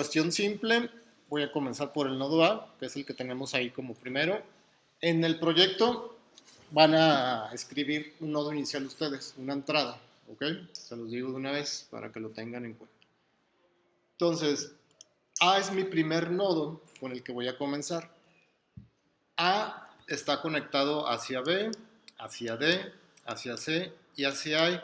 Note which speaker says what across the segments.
Speaker 1: Cuestión simple, voy a comenzar por el nodo A, que es el que tenemos ahí como primero. En el proyecto van a escribir un nodo inicial ustedes, una entrada, ¿ok? Se los digo de una vez para que lo tengan en cuenta. Entonces, A es mi primer nodo con el que voy a comenzar. A está conectado hacia B, hacia D, hacia C y hacia I.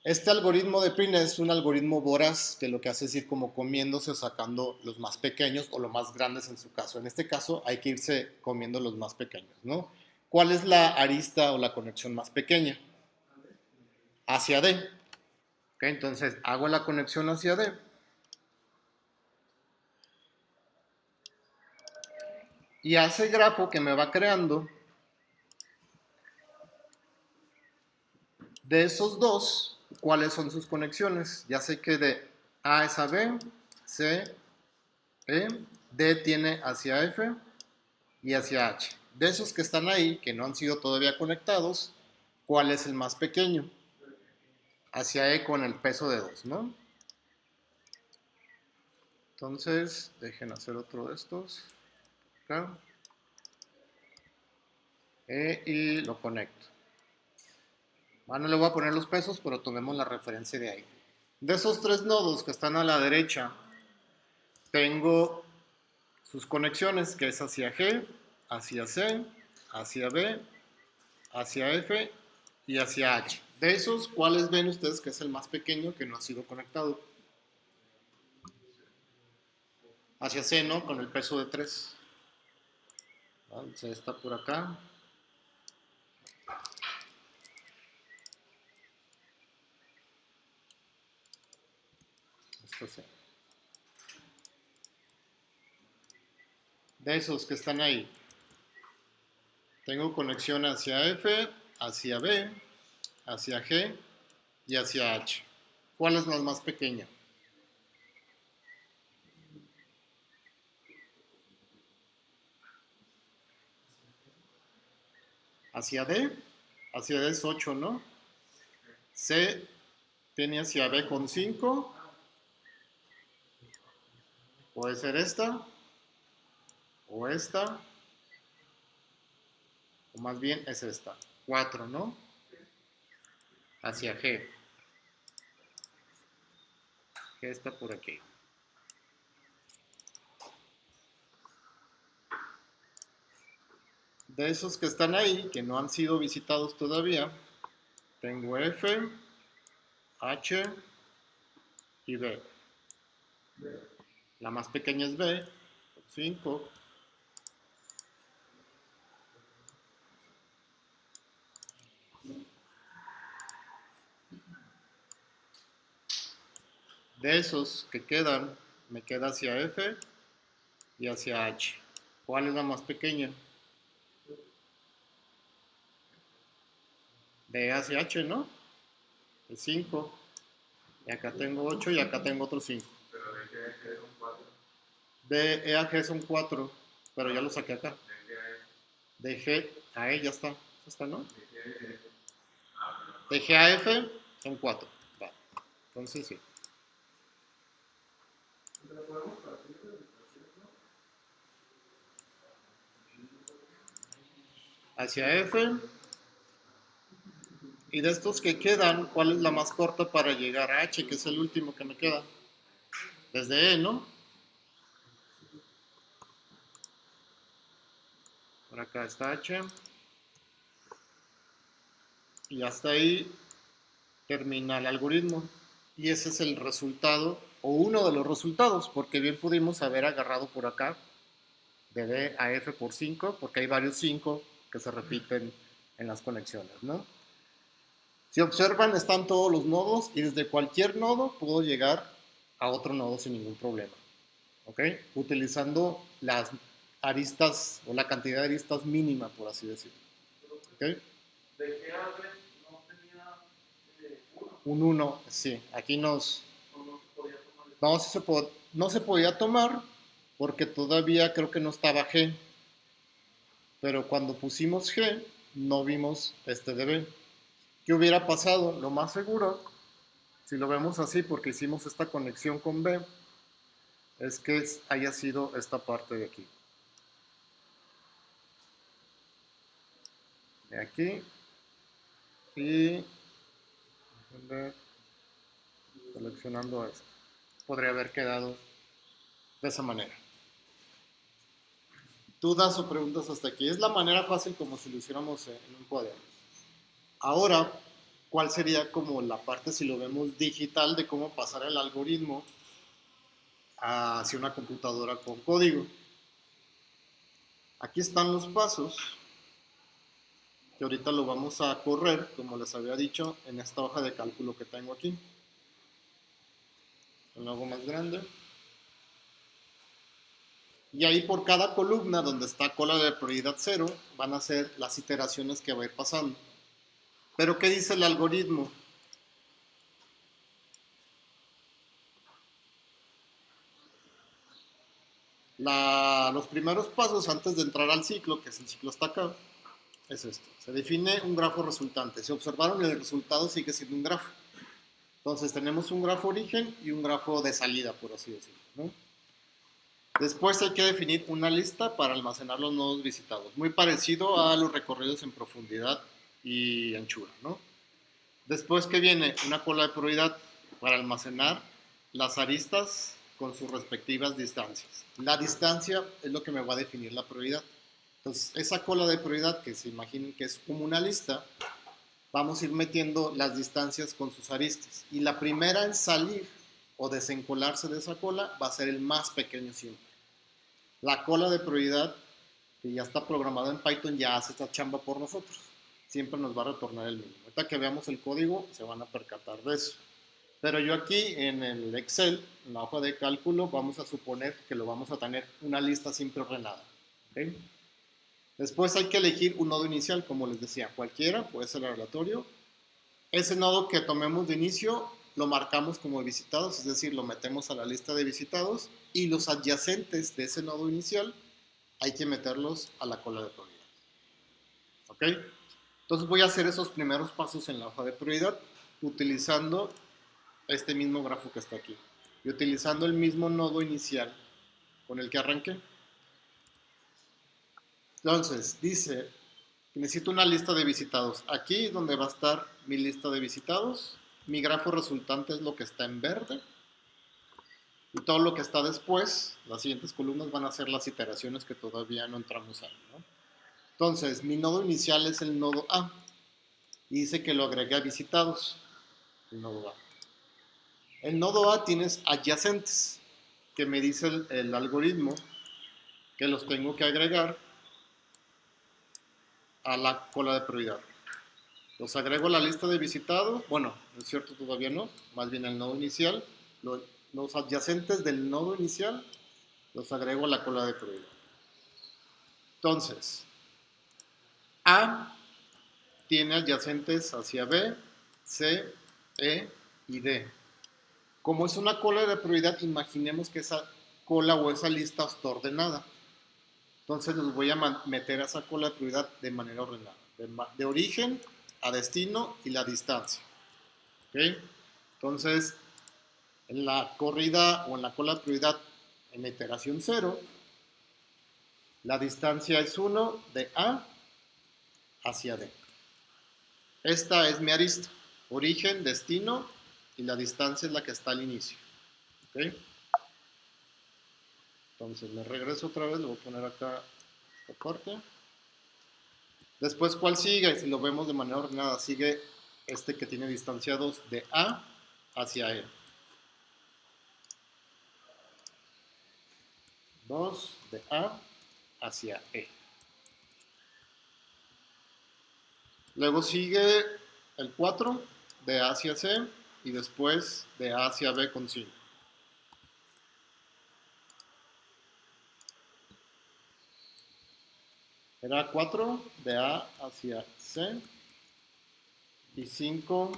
Speaker 1: Este algoritmo de Print es un algoritmo voraz que lo que hace es ir como comiéndose o sacando los más pequeños o los más grandes en su caso. En este caso hay que irse comiendo los más pequeños, ¿no? ¿Cuál es la arista o la conexión más pequeña? Hacia D. ¿Okay? Entonces hago la conexión hacia D. Y a ese grafo que me va creando, de esos dos, ¿cuáles son sus conexiones? Ya sé que de A es a B, C, E, D tiene hacia F y hacia H. De esos que están ahí, que no han sido todavía conectados, ¿cuál es el más pequeño? Hacia E con el peso de 2, ¿no? Entonces, dejen hacer otro de estos. Acá. Y lo conecto. No le voy a poner los pesos, pero tomemos la referencia de ahí. De esos tres nodos que están a la derecha, tengo sus conexiones, que es hacia G, hacia C, hacia B, hacia F y hacia H. De esos, ¿cuáles ven ustedes que es el más pequeño que no ha sido conectado? Hacia C, ¿no? Con el peso de 3. C está por acá. Esto C. De esos que están ahí, tengo conexión hacia F, hacia B, hacia G y hacia H. ¿Cuál es la más pequeña? Hacia D. Hacia D es 8, ¿no? C tiene hacia B con 5. Puede ser esta, o esta, o más bien es esta. 4, ¿no? Hacia G. G está por aquí. De esos que están ahí, que no han sido visitados todavía, tengo F, H y B. La más pequeña es B, 5. De esos que quedan, me queda hacia F y hacia H. ¿Cuál es la más pequeña? De hacia H, ¿no? Es 5. Y acá tengo 8 y acá tengo otros 5. De E a G son 4, pero ya lo saqué acá. De G a E ya está. ¿Ya está, no? De G a F son 4. Va. Entonces sí. Hacia F. Y de estos que quedan, ¿cuál es la más corta para llegar a H, que es el último que me queda? Desde E, ¿no? Por acá está H. Y hasta ahí termina el algoritmo. Y ese es el resultado, o uno de los resultados, porque bien pudimos haber agarrado por acá de D a F por 5, porque hay varios 5 que se repiten en las conexiones, ¿no? Si observan, están todos los nodos y desde cualquier nodo puedo llegar a otro nodo sin ningún problema, ¿ok? Utilizando las aristas o la cantidad de aristas mínima, por así decirlo, ¿ok? Un 1, sí, aquí nos... No, no se podía tomar porque todavía creo que no estaba G, pero cuando pusimos G no vimos este de B. ¿Qué hubiera pasado? Lo más seguro, si lo vemos así porque hicimos esta conexión con B, es que haya sido esta parte de aquí. De aquí. Y seleccionando esto. Podría haber quedado de esa manera. ¿Dudas o preguntas hasta aquí? Es la manera fácil como si lo hiciéramos en un cuaderno. Ahora, ¿cuál sería como la parte, si lo vemos digital, de cómo pasar el algoritmo hacia una computadora con código? Aquí están los pasos, que ahorita lo vamos a correr, como les había dicho, en esta hoja de cálculo que tengo aquí. Lo hago más grande. Y ahí por cada columna donde está cola de prioridad 0, van a ser las iteraciones que va a ir pasando. Pero ¿qué dice el algoritmo? Los primeros pasos antes de entrar al ciclo, que es el ciclo está acá, es esto. Se define un grafo resultante. Si observaron, el resultado sigue siendo un grafo. Entonces tenemos un grafo origen y un grafo de salida, por así decirlo, ¿no? Después hay que definir una lista para almacenar los nodos visitados, muy parecido a los recorridos en profundidad y anchura, ¿no? Después que viene una cola de prioridad para almacenar las aristas con sus respectivas distancias. La distancia es lo que me va a definir la prioridad. Entonces, esa cola de prioridad, que se imaginen que es como una lista, vamos a ir metiendo las distancias con sus aristas. Y la primera en salir o desencolarse de esa cola va a ser el más pequeño siempre. La cola de prioridad, que ya está programada en Python, ya hace esta chamba por nosotros. Siempre nos va a retornar el mínimo. Ahorita que veamos el código, se van a percatar de eso. Pero yo aquí en el Excel, en la hoja de cálculo, vamos a suponer que lo vamos a tener una lista siempre ordenada. ¿Okay? Después hay que elegir un nodo inicial, como les decía, cualquiera, puede ser aleatorio. Ese nodo que tomemos de inicio lo marcamos como visitados, es decir, lo metemos a la lista de visitados, y los adyacentes de ese nodo inicial hay que meterlos a la cola de prioridad. ¿Ok? Entonces voy a hacer esos primeros pasos en la hoja de prioridad utilizando este mismo grafo que está aquí y utilizando el mismo nodo inicial con el que arranqué. Entonces dice que necesito una lista de visitados. Aquí es donde va a estar mi lista de visitados. Mi grafo resultante es lo que está en verde. Y todo lo que está después, las siguientes columnas van a ser las iteraciones que todavía no entramos ahí, ¿no? Entonces, mi nodo inicial es el nodo A. Y dice que lo agregué a visitados. El nodo A. El nodo A tienes adyacentes, que me dice el algoritmo que los tengo que agregar a la cola de prioridad. Los agrego a la lista de visitados. Bueno, es cierto, todavía no. Más bien el nodo inicial. Los adyacentes del nodo inicial los agrego a la cola de prioridad. Entonces, A tiene adyacentes hacia B, C, E y D. Como es una cola de prioridad, imaginemos que esa cola o esa lista está ordenada. Entonces los voy a meter a esa cola de prioridad de manera ordenada. De origen a destino y la distancia. ¿Okay? Entonces, en la corrida o en la cola de prioridad en la iteración 0, la distancia es 1 de A hacia D. Esta es mi arista. Origen, destino y la distancia es la que está al inicio. ¿Okay? Entonces me regreso otra vez, le voy a poner acá esta parte. Después, ¿cuál sigue? Si lo vemos de manera ordenada, sigue este que tiene distancia 2 de A hacia E. 2 de A hacia E. Luego sigue el 4 de A hacia C y después de A hacia B con 5. Era 4 de A hacia C y 5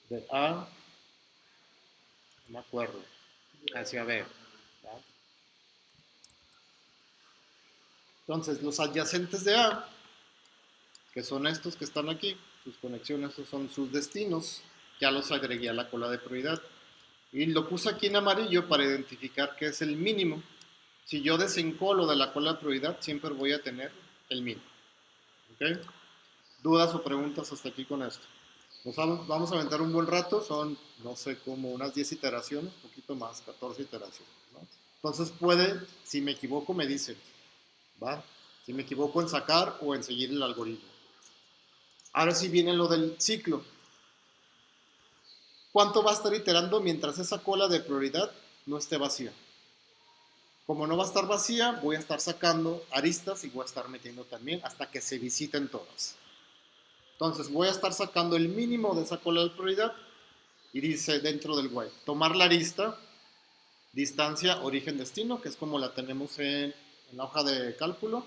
Speaker 1: de A, no me acuerdo, hacia B. ¿verdad? Entonces, los adyacentes de A, que son estos que están aquí, sus conexiones, estos son sus destinos, ya los agregué a la cola de prioridad. Y lo puse aquí en amarillo para identificar que es el mínimo. Si yo desencolo de la cola de prioridad, siempre voy a tener el mínimo. ¿Ok? ¿Dudas o preguntas hasta aquí con esto? Nos vamos a aventar un buen rato, son, no sé, como unas 10 iteraciones, un poquito más, 14 iteraciones, ¿no? Entonces puede, si me equivoco, me dice, ¿va? Si me equivoco en sacar o en seguir el algoritmo. Ahora sí viene lo del ciclo. ¿Cuánto va a estar iterando mientras esa cola de prioridad no esté vacía? Como no va a estar vacía, voy a estar sacando aristas y voy a estar metiendo también hasta que se visiten todas. Entonces voy a estar sacando el mínimo de esa cola de prioridad y dice dentro del while, tomar la arista, distancia, origen, destino, que es como la tenemos en la hoja de cálculo,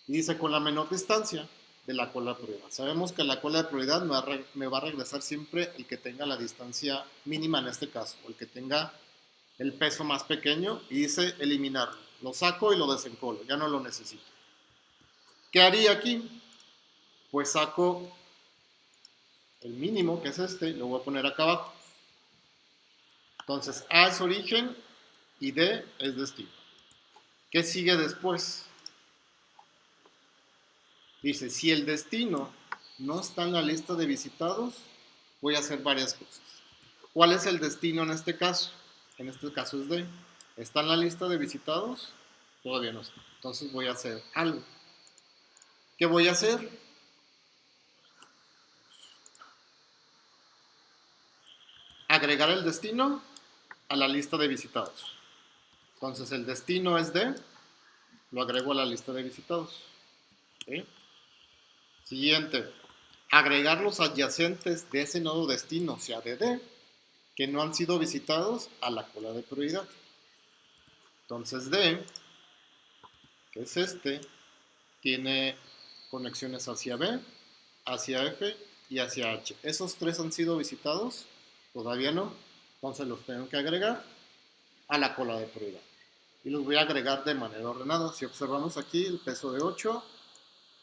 Speaker 1: y dice con la menor distancia de la cola de prioridad. Sabemos que la cola de prioridad me va a regresar siempre el que tenga la distancia mínima en este caso, o el que tenga el peso más pequeño, y dice eliminarlo. Lo saco y lo desencolo, ya no lo necesito. ¿Qué haría aquí? Pues saco el mínimo, que es este, lo voy a poner acá abajo. Entonces, A es origen y D es destino. ¿Qué sigue después? Dice, si el destino no está en la lista de visitados, voy a hacer varias cosas. ¿Cuál es el destino en este caso? En este caso es D. ¿Está en la lista de visitados? Todavía no está. Entonces voy a hacer algo. ¿Qué voy a hacer? Agregar el destino a la lista de visitados. Entonces el destino es D, lo agrego a la lista de visitados. ¿Sí? Siguiente, agregar los adyacentes de ese nodo destino, o sea, de D, que no han sido visitados a la cola de prioridad. Entonces D, que es este, tiene conexiones hacia B, hacia F y hacia H. ¿Esos tres han sido visitados? Todavía no. Entonces los tengo que agregar a la cola de prioridad. Y los voy a agregar de manera ordenada. Si observamos aquí el peso de 8,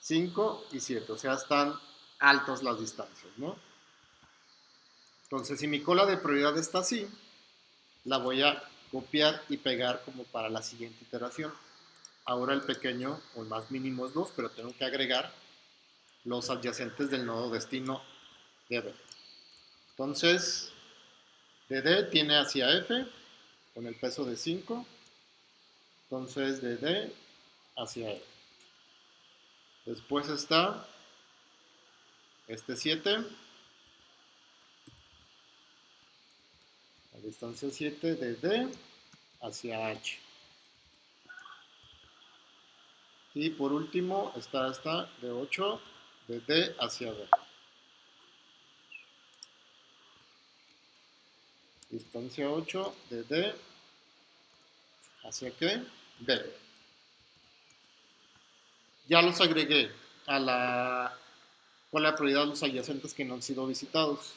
Speaker 1: 5 y 7. O sea, están altas las distancias, ¿no? Entonces, si mi cola de prioridad está así, la voy a copiar y pegar como para la siguiente iteración. Ahora el pequeño o el más mínimo es 2, pero tengo que agregar los adyacentes del nodo destino de D. Entonces, de D tiene hacia F con el peso de 5. Entonces, de D hacia F. Después está este 7. La distancia 7 de D hacia H. Y por último está esta de 8 de D hacia D. Distancia 8 de D hacia qué? D. Ya los agregué a la cola de prioridad los adyacentes que no han sido visitados.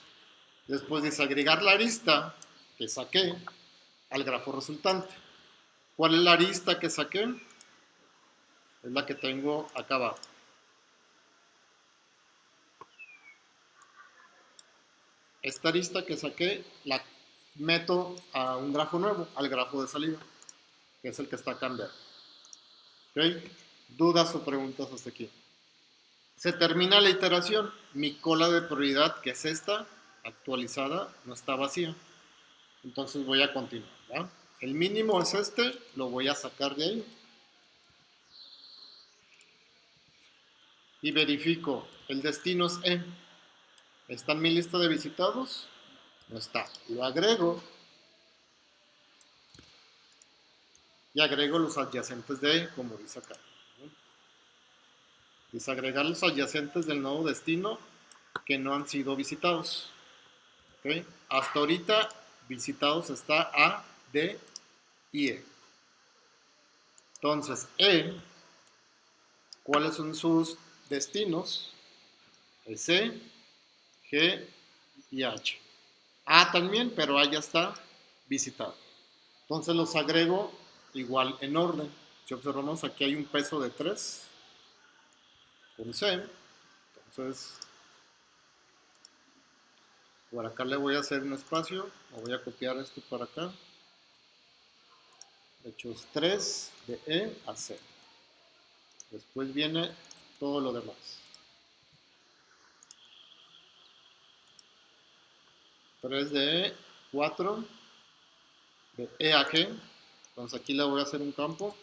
Speaker 1: Después de agregar la arista que saqué al grafo resultante. ¿Cuál es la arista que saqué? Es la que tengo acá abajo. Esta arista que saqué la meto a un grafo nuevo, al grafo de salida, que es el que está cambiando. ¿Okay? ¿Dudas o preguntas hasta aquí? Se termina la iteración. Mi cola de prioridad, que es esta, actualizada, no está vacía. Entonces voy a continuar. ¿Va? El mínimo es este, lo voy a sacar de ahí. Y verifico, el destino es E. ¿Está en mi lista de visitados? No está. Lo agrego. Y agrego los adyacentes de E, como dice acá. Desagregar los adyacentes del nodo destino que no han sido visitados. ¿Okay? Hasta ahorita visitados está A, D y E. Entonces, E, ¿cuáles son sus destinos? Es C, G y H. A también, pero A ya está visitado. Entonces los agrego igual en orden. Si observamos aquí hay un peso de 3 con C. Entonces Por acá le voy a hacer un espacio, me voy a copiar esto para acá. Hechos 3 de E a C. Después viene todo lo demás. 3 de E, 4 de E a G. Entonces aquí le voy a hacer un campo.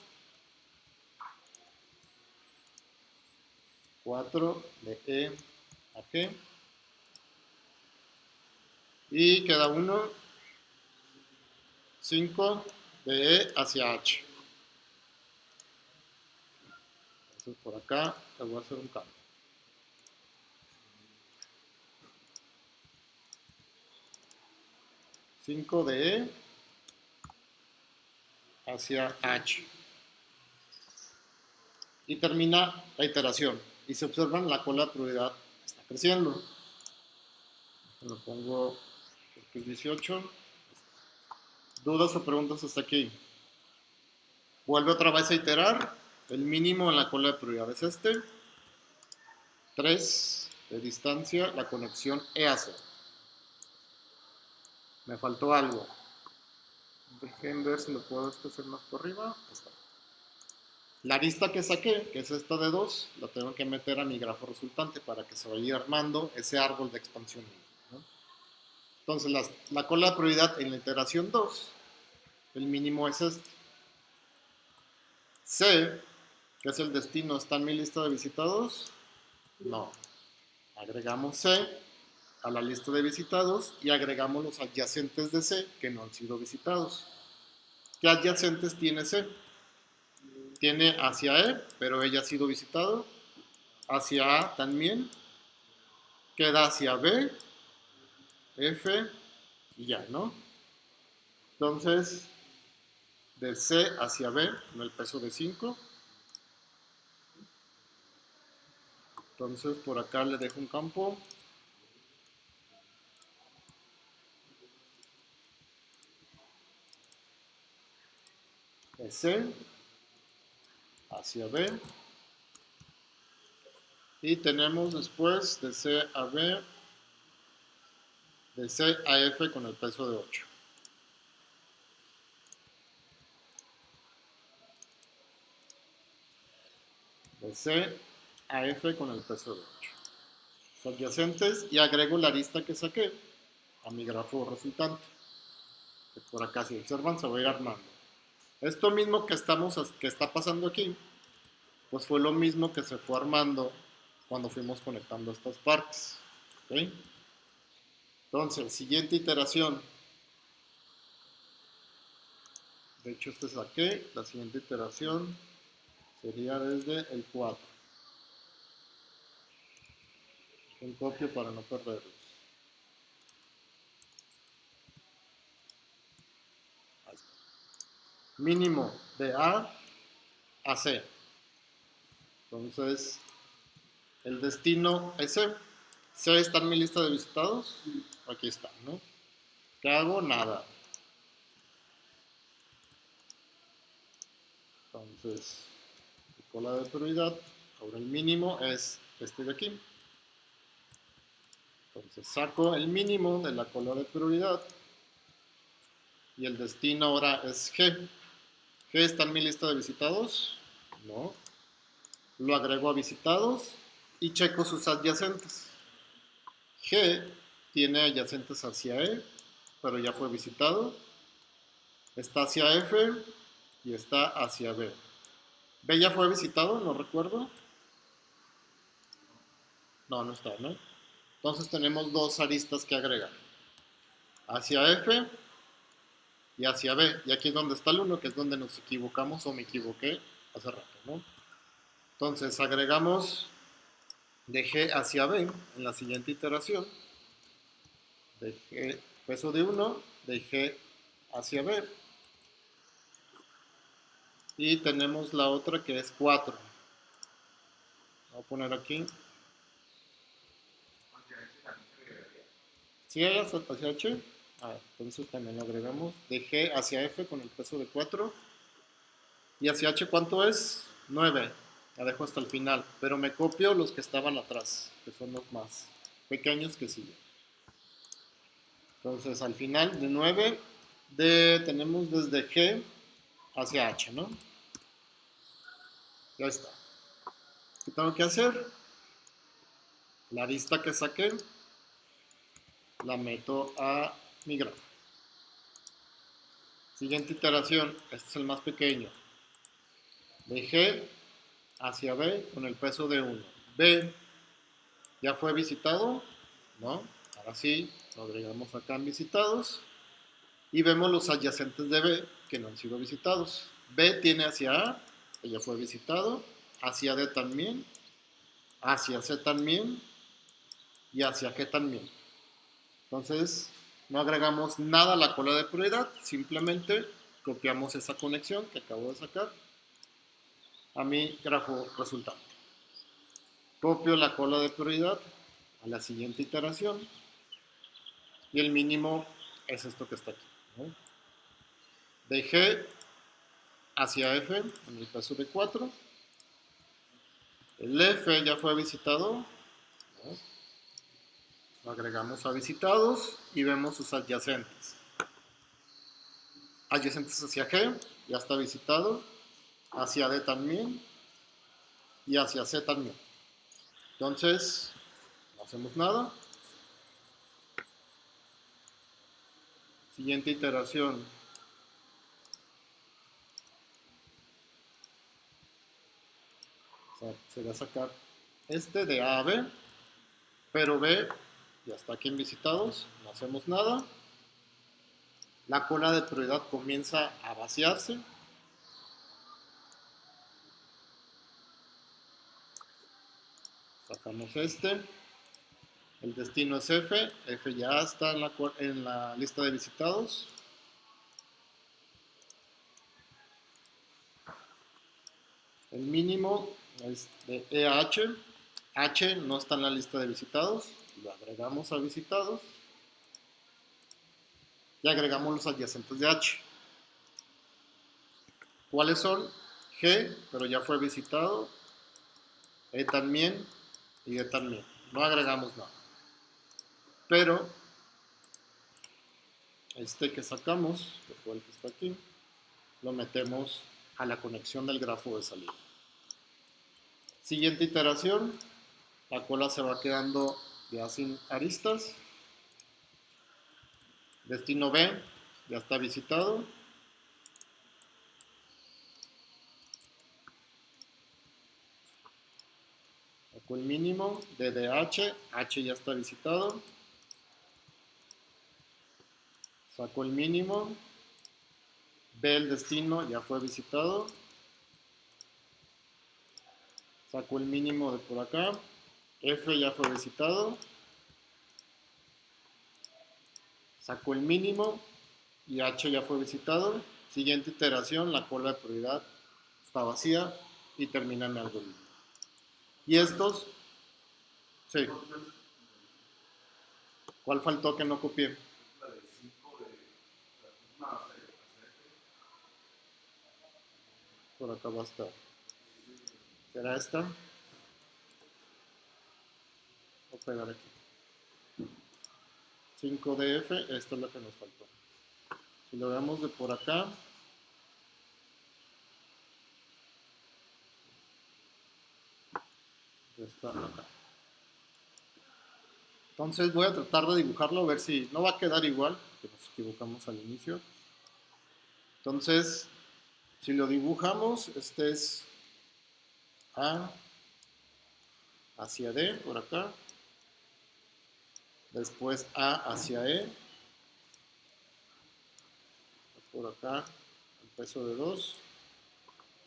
Speaker 1: 4 de E a G. Y queda uno. 5 de E hacia H. Entonces por acá le voy a hacer un campo. 5 de E hacia H. Y termina la iteración. Y se observan la cola de prioridad está creciendo. Lo pongo porque es 18. ¿Dudas o preguntas hasta aquí? Vuelve otra vez a iterar. El mínimo en la cola de prioridad es este. 3 de distancia, la conexión EAC. Me faltó algo. Dejen ver si lo puedo hacer más por arriba. Está. La arista que saqué, que es esta de 2, la tengo que meter a mi grafo resultante para que se vaya armando ese árbol de expansión, ¿no? Entonces, la cola de prioridad en la iteración 2, el mínimo es este. C, que es el destino, ¿está en mi lista de visitados? No. Agregamos C a la lista de visitados y agregamos los adyacentes de C que no han sido visitados. ¿Qué adyacentes tiene C? Tiene hacia E, pero ella ha sido visitado. Hacia A también. Queda hacia B, F y ya, ¿no? Entonces, de C hacia B, en el peso de 5. Entonces, por acá le dejo un campo. De C hacia B. Y tenemos después de C a B, de C a F con el peso de 8. De C a F con el peso de 8. Los adyacentes y agrego la arista que saqué a mi grafo resultante. Que por acá, si observan, se va a ir armando. Esto mismo que está pasando aquí, pues fue lo mismo que se fue armando cuando fuimos conectando estas partes. ¿Okay? Entonces, siguiente iteración. De hecho, este saqué. La siguiente iteración sería desde el 4. Un copio para no perderlos. Mínimo de A a C. Entonces, el destino es C. C está en mi lista de visitados. Aquí está, ¿no? ¿Qué hago? Nada. Entonces, cola de prioridad. Ahora el mínimo es este de aquí. Entonces saco el mínimo de la cola de prioridad. Y el destino ahora es G. ¿G está en mi lista de visitados? No. Lo agrego a visitados y checo sus adyacentes. G tiene adyacentes hacia E, pero ya fue visitado. Está hacia F y está hacia B. ¿B ya fue visitado? No recuerdo. No, no está, ¿no? Entonces tenemos dos aristas que agregar. Hacia F y hacia B. Y aquí es donde está el 1, que es donde nos equivocamos o me equivoqué hace rato, ¿no? Entonces agregamos de G hacia B en la siguiente iteración. De G, peso de 1, de G hacia B. Y tenemos la otra que es 4. Voy a poner aquí. ¿Sí hay hacia H? Entonces también lo agregamos. De G hacia F con el peso de 4. Y hacia H, ¿cuánto es? 9. La dejo hasta el final. Pero me copio los que estaban atrás, que son los más pequeños que siguen. Entonces, al final de 9, tenemos desde G hacia H, ¿no? Ya está. ¿Qué tengo que hacer? La arista que saqué, la meto a mi grafo. Siguiente iteración, este es el más pequeño. De G hacia B con el peso de 1. B ya fue visitado, ¿no? Ahora sí, lo agregamos acá en visitados. Y vemos los adyacentes de B que no han sido visitados. B tiene hacia A, que ya fue visitado, hacia D también, hacia C también y hacia G también. Entonces, no agregamos nada a la cola de prioridad, simplemente copiamos esa conexión que acabo de sacar a mi grafo resultante. Copio la cola de prioridad a la siguiente iteración y el mínimo es esto que está aquí, ¿no? De G hacia F en el peso de 4. El F ya fue visitado, ¿no? Lo agregamos a visitados y vemos sus adyacentes. Adyacentes hacia G, ya está visitado, hacia D también y hacia C también. Entonces, no hacemos nada. Siguiente iteración. Se va a sacar este de A a B, pero B ya está aquí en visitados, no hacemos nada. La cola de prioridad comienza a vaciarse. Sacamos este. El destino es F. F ya está en la lista de visitados. El mínimo es de E a H. H no está en la lista de visitados. Lo agregamos a visitados. Y agregamos los adyacentes de H. ¿Cuáles son? G, pero ya fue visitado. E también y D también. No agregamos nada. Pero este que sacamos, que fue el que está aquí, lo metemos a la conexión del grafo de salida. Siguiente iteración, la cola se va quedando ya sin aristas. Destino B ya está visitado. Saco el mínimo de DH, H ya está visitado. Saco el mínimo. B el destino ya fue visitado. Saco el mínimo de por acá. F ya fue visitado. Saco el mínimo y H ya fue visitado. Siguiente iteración, la cola de prioridad está vacía y termina mi algoritmo. Y estos, sí. ¿Cuál faltó que no copié? Por acá va a estar. ¿Será esta? Voy a pegar aquí. 5DF, esta es la que nos faltó. Si lo vemos de por acá, está acá. Entonces voy a tratar de dibujarlo, a ver si no va a quedar igual, porque nos equivocamos al inicio. Entonces, si lo dibujamos, este es A hacia D, por acá. Después A hacia E. Por acá, el peso de 2.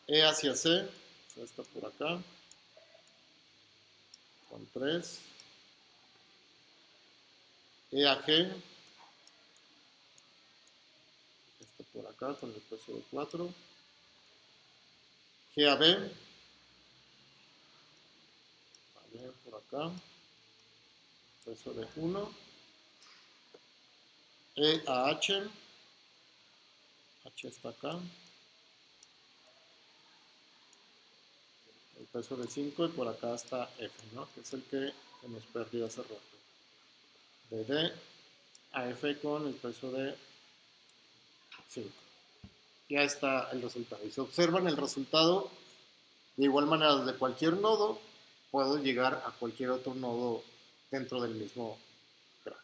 Speaker 1: E hacia C, está por acá. Con 3. E a G, está por acá con el peso de 4. G a B, vale, por acá, peso de 1. E a H, H está acá, el peso de 5 y por acá está F, ¿no? Que es el que se nos perdió hace rato. De D AF con el peso de 5. Ya está el resultado. Y si observan el resultado, de igual manera, desde cualquier nodo, puedo llegar a cualquier otro nodo dentro del mismo grafo.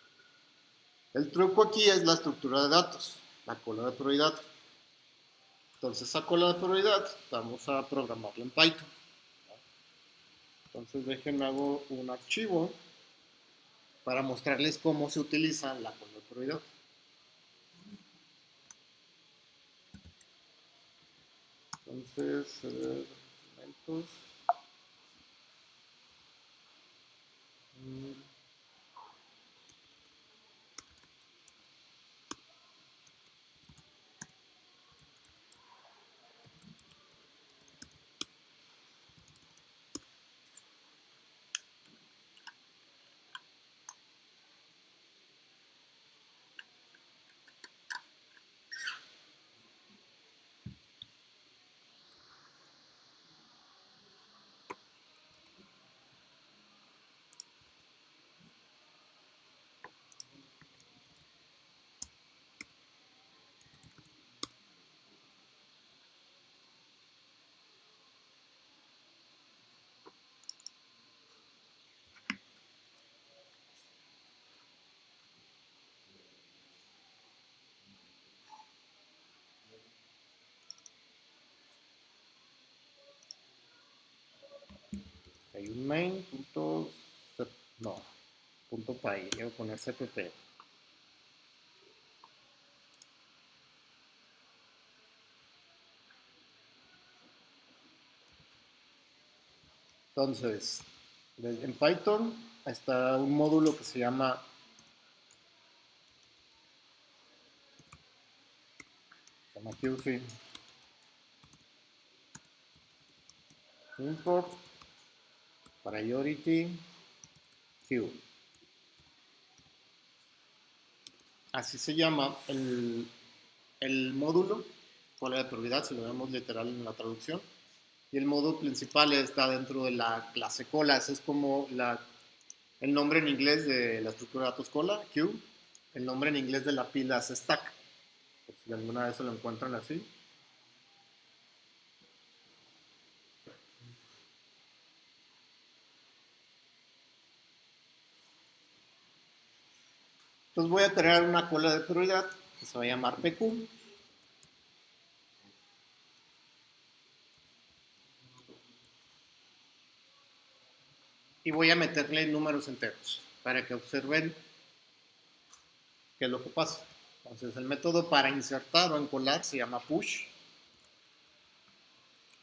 Speaker 1: El truco aquí es la estructura de datos, la cola de prioridad. Entonces, esa cola de prioridad vamos a programarla en Python. Entonces, déjenme hago un archivo para mostrarles cómo se utiliza la cola de prioridad. Entonces, elementos. Hay un main punto, no, punto py, voy a poner cpp. Entonces, en Python está un módulo que se llama QC import priority queue. Así se llama el módulo, cola de prioridad, si lo vemos literal en la traducción. Y el módulo principal está dentro de la clase cola. Ese es como el nombre en inglés de la estructura de datos cola, queue. El nombre en inglés de la pila es stack. Por si alguna vez se lo encuentran así. Entonces voy a crear una cola de prioridad que se va a llamar PQ. Y voy a meterle números enteros para que observen qué es lo que pasa. Entonces el método para insertar o encolar se llama push.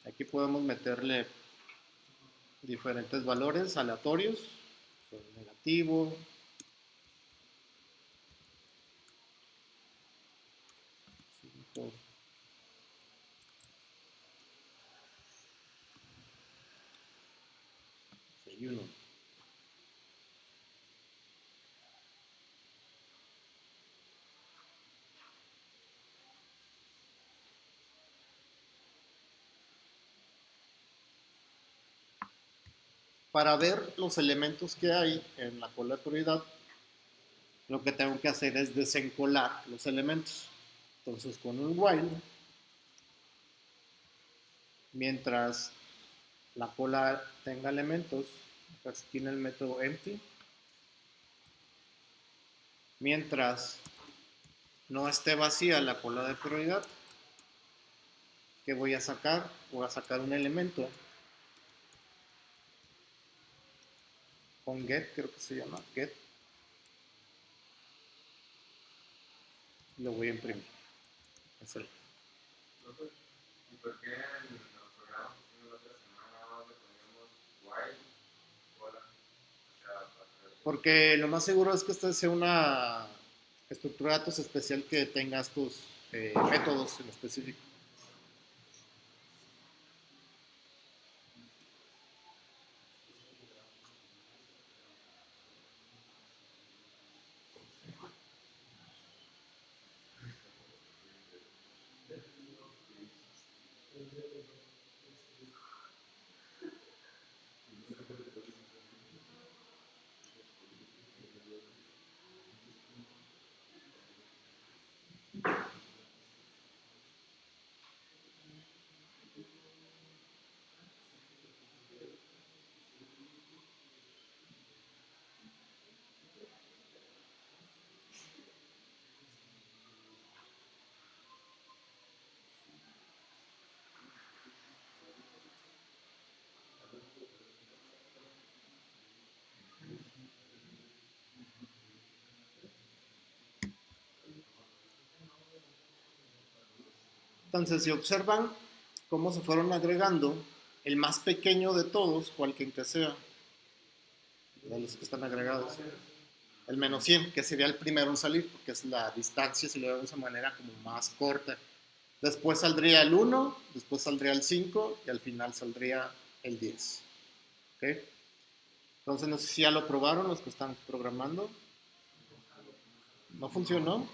Speaker 1: Aquí podemos meterle diferentes valores aleatorios, negativo, 5, 6, 1. Para ver los elementos que hay en la cola de prioridad, lo que tengo que hacer es desencolar los elementos. Entonces con un while, mientras la cola tenga elementos, aquí tiene el método empty, mientras no esté vacía la cola de prioridad, ¿qué voy a sacar? Voy a sacar un elemento con get, creo que se llama get, y lo voy a imprimir. Es el.
Speaker 2: ¿Y por qué en los programas que hicimos la otra semana le ponemos while, cola? O sea,
Speaker 1: Porque lo más seguro es que esta sea una estructura de datos especial que tenga estos métodos en específico. Entonces, si observan cómo se fueron agregando, el más pequeño de todos, cualquiera que sea, de los que están agregados, el menos 100, que sería el primero en salir, porque es la distancia, si lo vemos de manera como más corta. Después saldría el 1, después saldría el 5 y al final saldría el 10. ¿Ok? Entonces, no sé si ya lo probaron los que están programando. ¿No funcionó?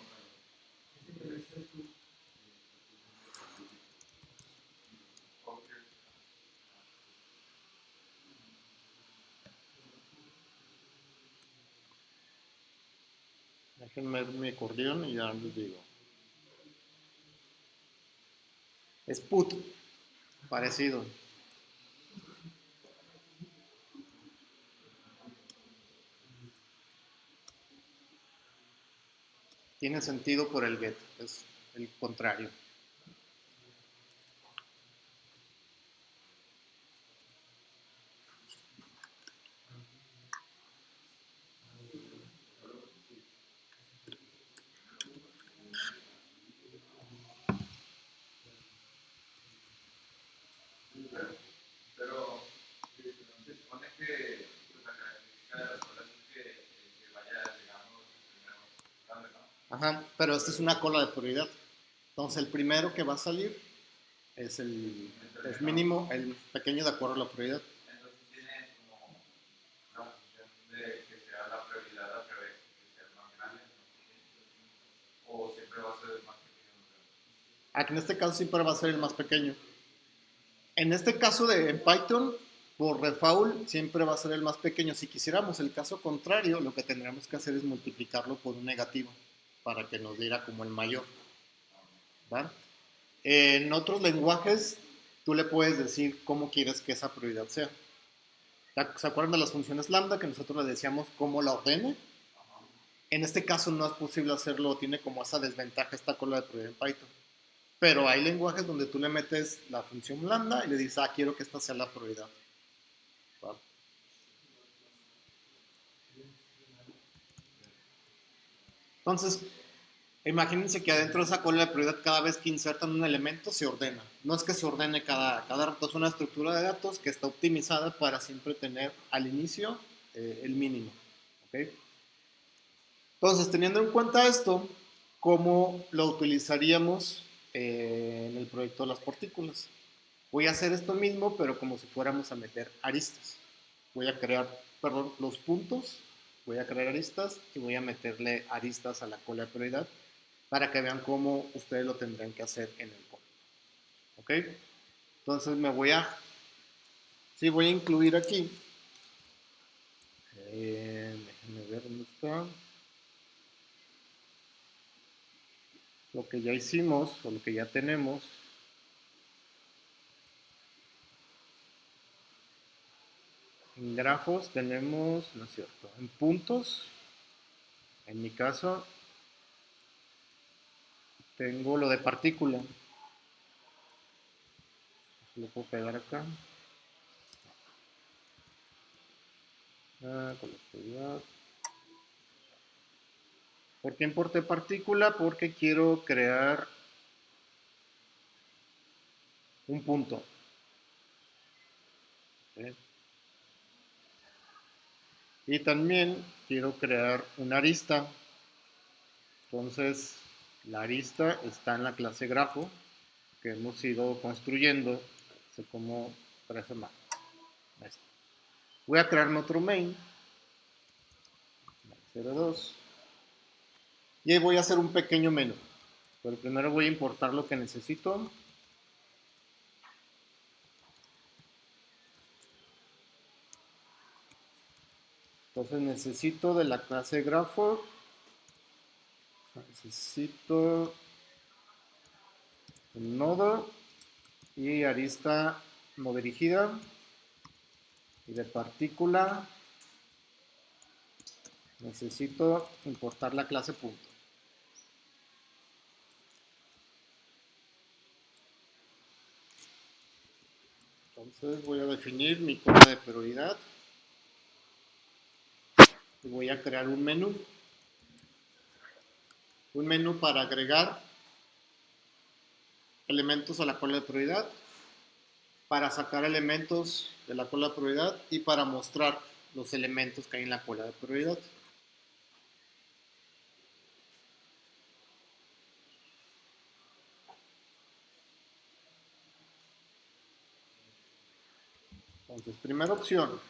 Speaker 1: Déjenme ver mi acordeón y ya les digo. Es put, parecido. Tiene sentido por el get, es el contrario.
Speaker 2: Pero se supone que pues, la característica de las colas es que vaya, digamos, primero grande, ¿no?
Speaker 1: Ajá, pero esta es una cola de prioridad. Entonces, el primero que va a salir es es mínimo, el pequeño de acuerdo a la prioridad.
Speaker 2: Entonces tiene como la función de que sea la prioridad al revés, que sea el más grande, ¿no? O siempre va a ser el más pequeño.
Speaker 1: Aquí en este caso siempre va a ser el más pequeño. En este caso de en Python, por default, siempre va a ser el más pequeño. Si quisiéramos el caso contrario, lo que tendríamos que hacer es multiplicarlo por un negativo para que nos diera como el mayor. ¿Va? En otros lenguajes, tú le puedes decir cómo quieres que esa prioridad sea. ¿Se acuerdan de las funciones lambda que nosotros le decíamos cómo la ordene? En este caso no es posible hacerlo, tiene como esa desventaja esta cola de prioridad en Python. Pero hay lenguajes donde tú le metes la función lambda y le dices, quiero que esta sea la prioridad. ¿Va? Entonces, imagínense que adentro de esa cola de prioridad, cada vez que insertan un elemento, se ordena. No es que se ordene cada rato, es una estructura de datos que está optimizada para siempre tener al inicio el mínimo. ¿Okay? Entonces, teniendo en cuenta esto, ¿cómo lo utilizaríamos en el proyecto de las partículas? Voy a hacer esto mismo, pero como si fuéramos a meter aristas. Voy a crear, perdón, los puntos, voy a crear aristas y voy a meterle aristas a la cola de prioridad para que vean cómo ustedes lo tendrán que hacer en el código. ¿Ok? Entonces sí, voy a incluir aquí. Déjenme ver dónde está. Lo que ya hicimos o lo que ya tenemos. En grafos tenemos, no es cierto, en puntos, en mi caso, tengo lo de partícula. Lo puedo pegar acá. Conectividad. ¿Por qué importé partícula? Porque quiero crear un punto. ¿Sí? Y también quiero crear una arista. Entonces, la arista está en la clase grafo que hemos ido construyendo. No sé cómo parece más. Voy a crearme otro main. 02. Y ahí voy a hacer un pequeño menú. Pero primero voy a importar lo que necesito. Entonces necesito de la clase grafo. Necesito un nodo y arista no dirigida. Y de partícula necesito importar la clase punto. Entonces voy a definir mi cola de prioridad y voy a crear un menú. Un menú para agregar elementos a la cola de prioridad, para sacar elementos de la cola de prioridad y para mostrar los elementos que hay en la cola de prioridad. Entonces, primera opción.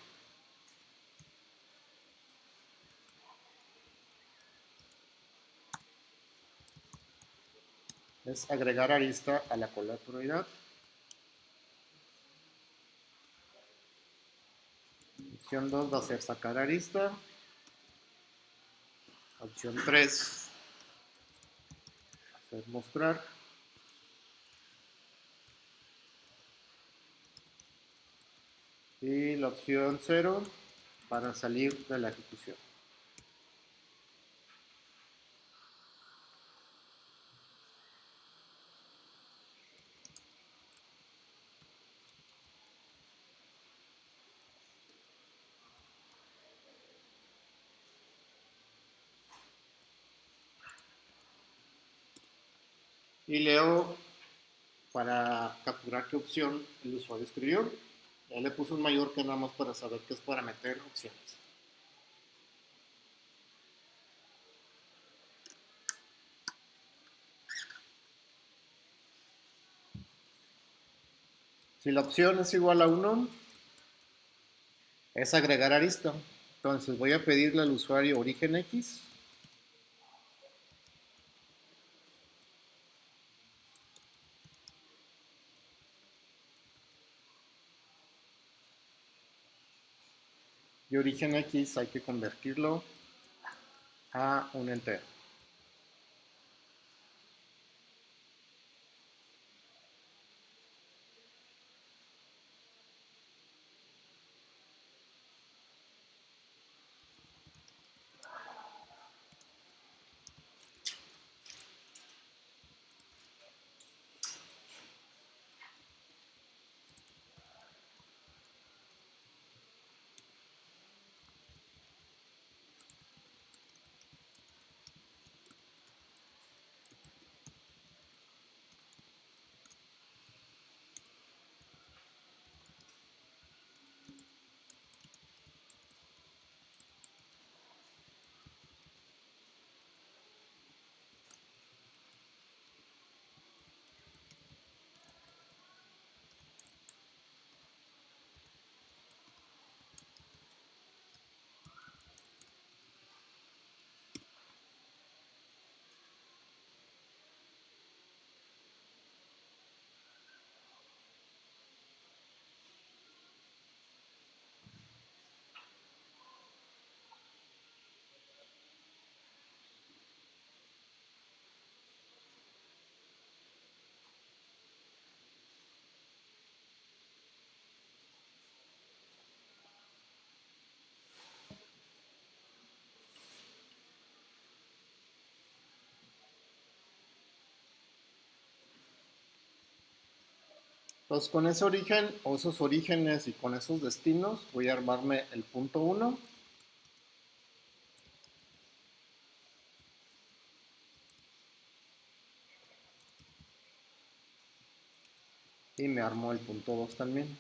Speaker 1: Es agregar arista a la cola de prioridad. Opción 2 va a ser sacar arista. Opción 3 va a ser mostrar. Y la opción 0 para salir de la ejecución. Y leo para capturar qué opción el usuario escribió. Ya le puse un mayor que nada más para saber que es para meter opciones. Si la opción es igual a 1, es agregar arista. Entonces voy a pedirle al usuario origen X. Y origen X hay que convertirlo a un entero. Entonces con ese origen o esos orígenes y con esos destinos voy a armarme el punto 1. Y me armo el punto 2 también.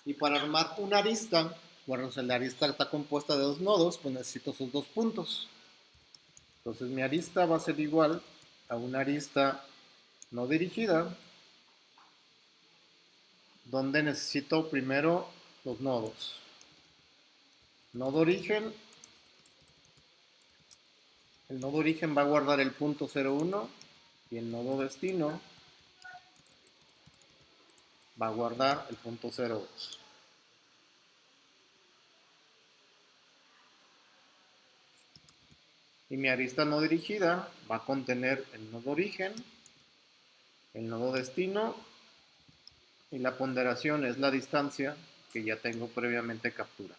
Speaker 1: Y para armar una arista, bueno, si la arista está compuesta de dos nodos, pues necesito esos dos puntos. Entonces mi arista va a ser igual a una arista no dirigida, donde necesito primero los nodos. Nodo origen, el nodo origen va a guardar el punto 0,1 y el nodo destino va a guardar el punto 0,2. Y mi arista no dirigida va a contener el nodo origen, el nodo destino, y la ponderación es la distancia que ya tengo previamente capturada.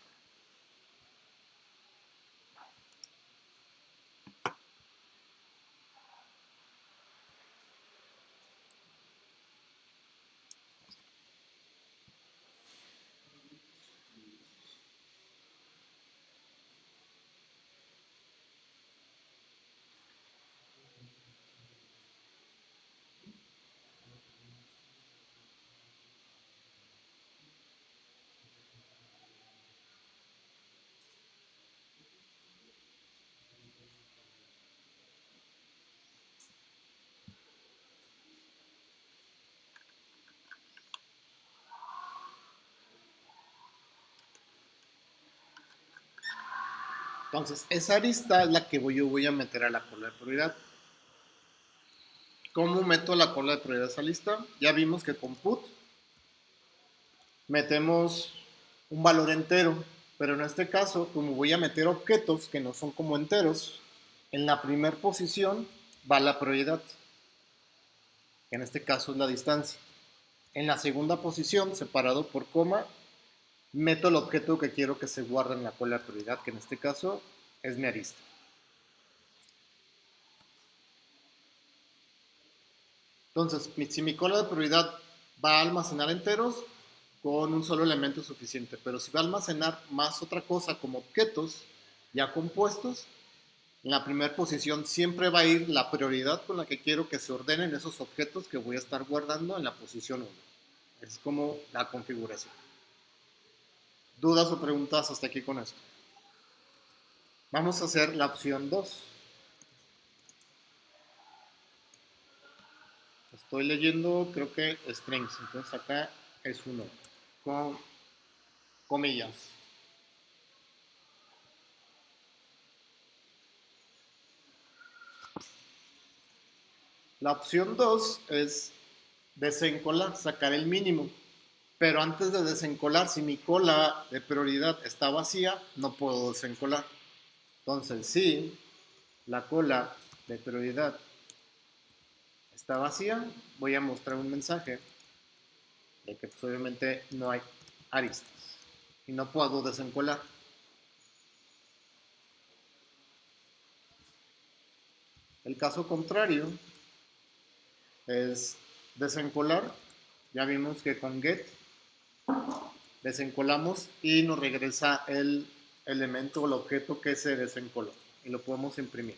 Speaker 1: Entonces, esa arista es la que yo voy a meter a la cola de prioridad. ¿Cómo meto la cola de prioridad a esa lista? Ya vimos que con put metemos un valor entero, pero en este caso, como voy a meter objetos que no son como enteros, en la primera posición va la prioridad, que en este caso es la distancia. En la segunda posición, separado por coma, meto el objeto que quiero que se guarde en la cola de prioridad, que en este caso es mi arista. Entonces, si mi cola de prioridad va a almacenar enteros, con un solo elemento es suficiente. Pero si va a almacenar más otra cosa como objetos ya compuestos, en la primera posición siempre va a ir la prioridad con la que quiero que se ordenen esos objetos que voy a estar guardando en la posición 1. Es como la configuración. ¿Dudas o preguntas hasta aquí con esto? Vamos a hacer la opción 2. Estoy leyendo, creo que strings, entonces acá es 1, con comillas. La opción 2 es desencolar, sacar el mínimo. Pero antes de desencolar, si mi cola de prioridad está vacía, no puedo desencolar. Entonces, si la cola de prioridad está vacía, voy a mostrar un mensaje de que pues, obviamente no hay aristas y no puedo desencolar. El caso contrario es desencolar. Ya vimos que con get desencolamos y nos regresa el elemento o el objeto que se desencoló y lo podemos imprimir.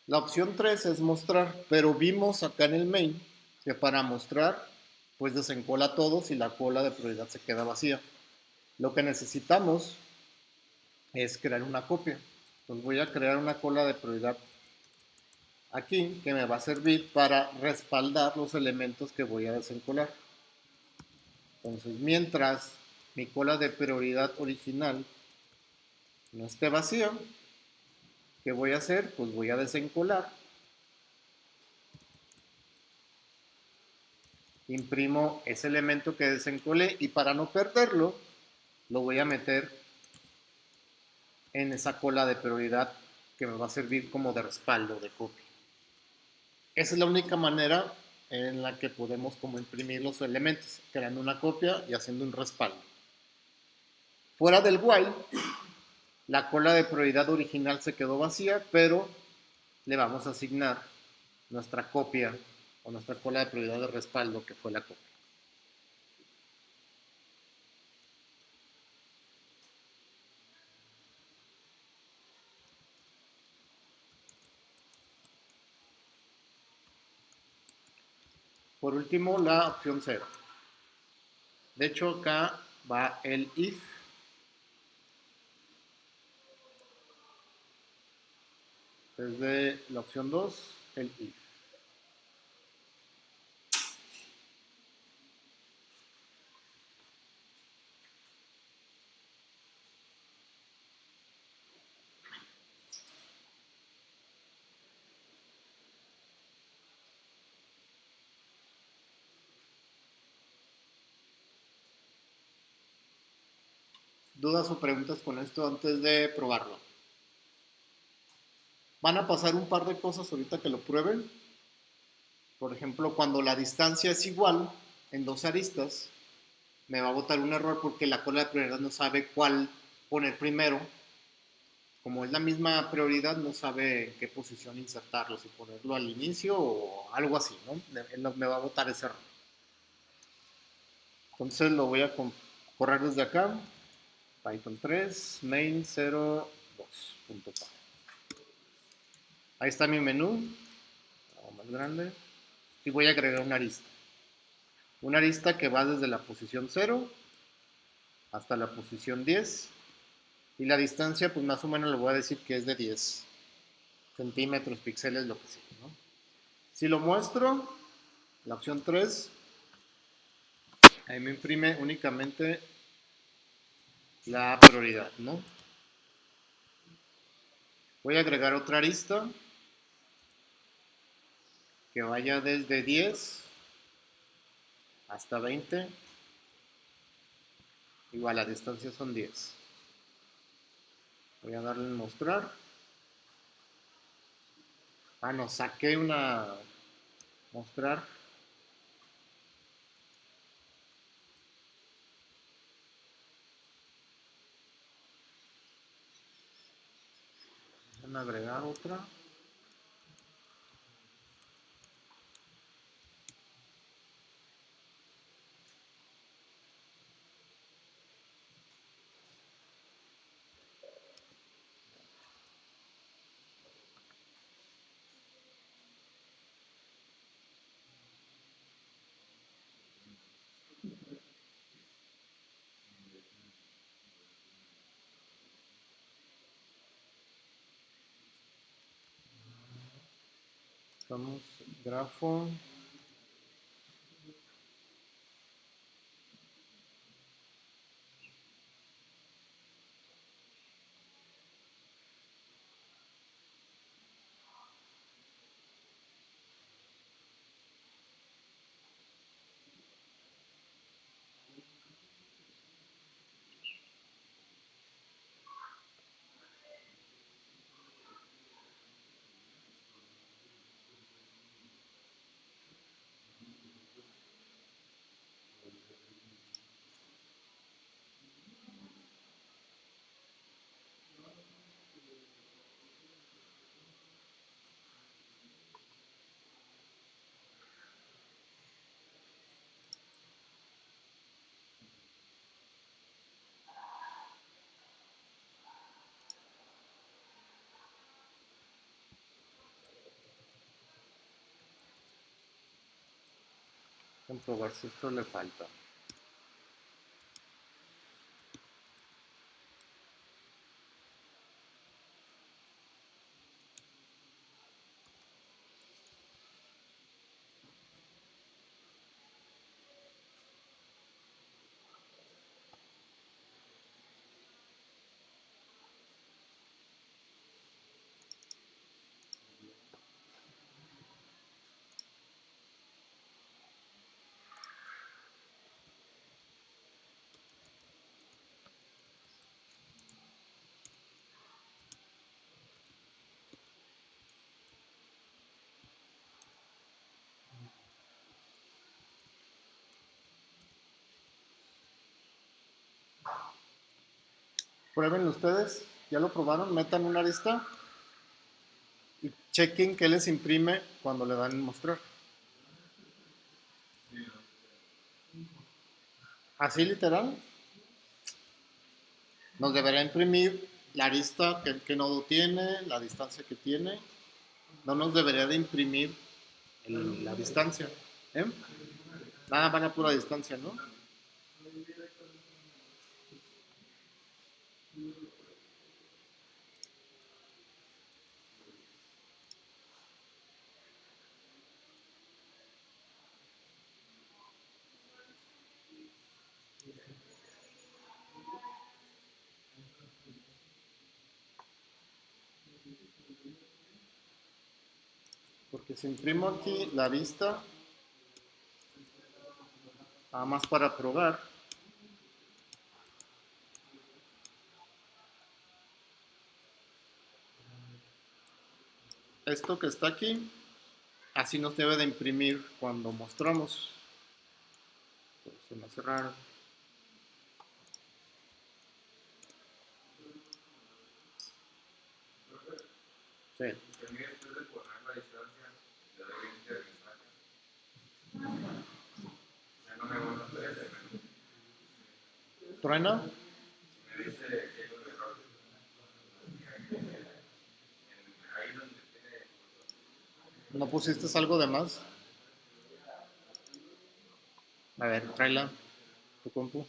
Speaker 1: La opción 3 es mostrar, pero vimos acá en el main que para mostrar, pues desencola todos y la cola de prioridad se queda vacía. Lo que necesitamos es crear una copia. Entonces voy a crear una cola de prioridad aquí que me va a servir para respaldar los elementos que voy a desencolar. Entonces mientras mi cola de prioridad original no esté vacía, ¿qué voy a hacer? Pues voy a desencolar. Imprimo ese elemento que desencolé y para no perderlo, lo voy a meter en esa cola de prioridad que me va a servir como de respaldo, de copia. Esa es la única manera en la que podemos como imprimir los elementos, creando una copia y haciendo un respaldo. Fuera del while, la cola de prioridad original se quedó vacía, pero le vamos a asignar nuestra copia o nuestra cola de prioridad de respaldo, que fue la copia. Por último, la opción 0. De hecho, acá va el if. Desde la opción 2, el if. ¿Dudas o preguntas con esto antes de probarlo? Van a pasar un par de cosas ahorita que lo prueben. Por ejemplo, cuando la distancia es igual en dos aristas, me va a botar un error porque la cola de prioridad no sabe cuál poner primero. Como es la misma prioridad, no sabe en qué posición insertarlo, si ponerlo al inicio o algo así, ¿no? Me va a botar ese error. Entonces lo voy a correr desde acá. Python 3, main 02.py. Ahí está mi menú, algo más grande. Y voy a agregar una arista. Una arista que va desde la posición 0 hasta la posición 10. Y la distancia, pues más o menos le voy a decir que es de 10 centímetros, píxeles, lo que sea, ¿no? Si lo muestro, la opción 3, ahí me imprime únicamente la prioridad, ¿no? Voy a agregar otra arista que vaya desde 10 hasta 20. Igual la distancia son 10. Voy a darle en mostrar. Ah, no, saqué una mostrar. Voy a agregar otra. Vamos, grafo. Comprobar si esto le falta. Prueben ustedes, ya lo probaron, metan una arista y chequen qué les imprime cuando le dan en mostrar. Así literal, nos deberá imprimir la arista, qué nodo tiene, la distancia que tiene. No nos debería de imprimir la distancia. ¿Eh? Nada, van a pura distancia, ¿no? Porque si imprimo aquí la vista, nada más para probar, esto que está aquí, así nos debe de imprimir cuando mostramos. Se me hace raro. Sí.
Speaker 2: También después de poner la distancia, le doy 20 de mensaje. Ya no me vuelvo a hacer ese menú.
Speaker 1: ¿Truena?
Speaker 2: Me dice que hay un error ahí donde tiene.
Speaker 1: ¿No pusiste algo de más? A ver, tráela, tu compu.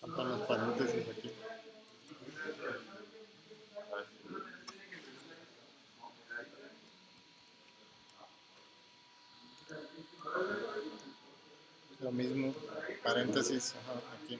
Speaker 1: Faltan los paréntesis aquí. Lo mismo, paréntesis, ajá, aquí.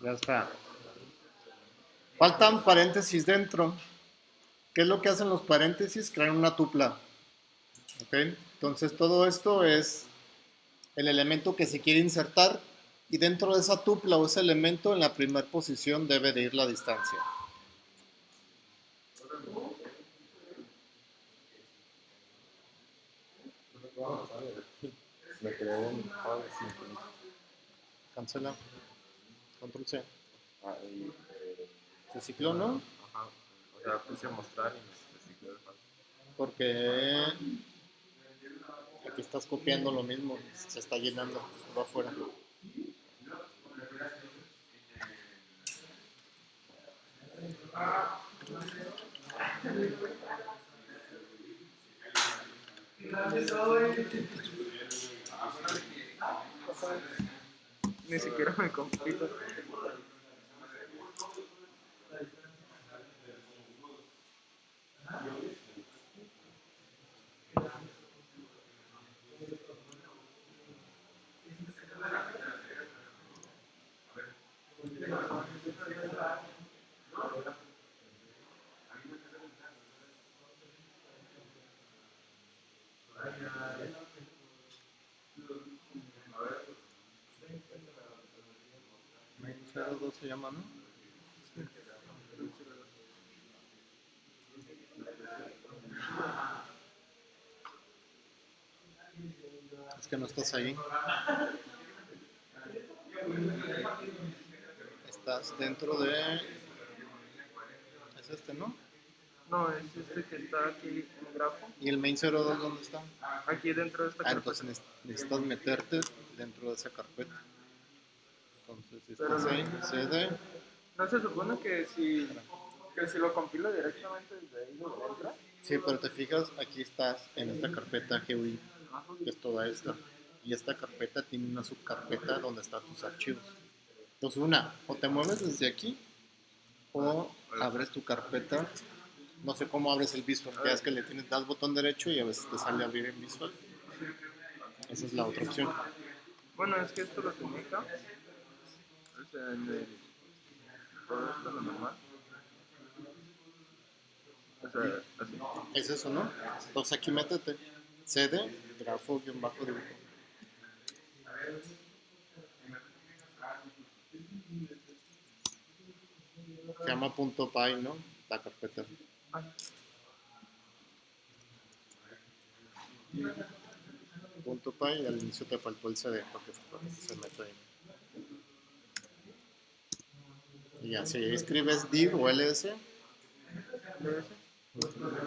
Speaker 1: Ya está. Faltan paréntesis dentro. ¿Qué es lo que hacen los paréntesis? Crean una tupla. ¿Ok? Entonces todo esto es el elemento que se quiere insertar y dentro de esa tupla o ese elemento en la primera posición debe de ir la distancia.
Speaker 3: Me creó un file sin.
Speaker 1: Cancela. Control C.
Speaker 3: Y,
Speaker 1: Se cicló, ¿no?
Speaker 3: ajá, o sea, puse mostrar y me recicló el file.
Speaker 1: Porque aquí estás copiando lo mismo. Se está llenando. Va afuera.
Speaker 3: Ni siquiera me compito.
Speaker 1: Main 02 se llama, ¿no? Es que no estás ahí. Estás dentro de... Es este, ¿no?
Speaker 3: No, es este que está aquí en grafo.
Speaker 1: ¿Y el main 02 dónde está?
Speaker 3: Aquí dentro de esta
Speaker 1: Ah,
Speaker 3: carpeta.
Speaker 1: entonces necesitas meterte dentro de esa carpeta. Entonces, si
Speaker 3: Pero
Speaker 1: estás ahí, CD,
Speaker 3: no se supone que si lo compilo directamente desde ahí donde entra.
Speaker 1: Sí, pero te fijas, aquí estás en esta carpeta GUI, que es toda esta. Y esta carpeta tiene una subcarpeta donde están tus archivos. Entonces, o te mueves desde aquí, o abres tu carpeta. No sé cómo abres el Visual, ya es que das botón derecho y a veces te sale abrir en Visual. Esa es la otra opción.
Speaker 3: Bueno, es que esto lo tenía acá. O sea, todo esto lo normal. O sea, así.
Speaker 1: Es eso, ¿no? Entonces aquí métete. CD, grafo-dibujo. Se llama .py, ¿no? La carpeta. .py y al inicio te faltó el CD porque se mete ahí. Y ya, si escribes div o ls,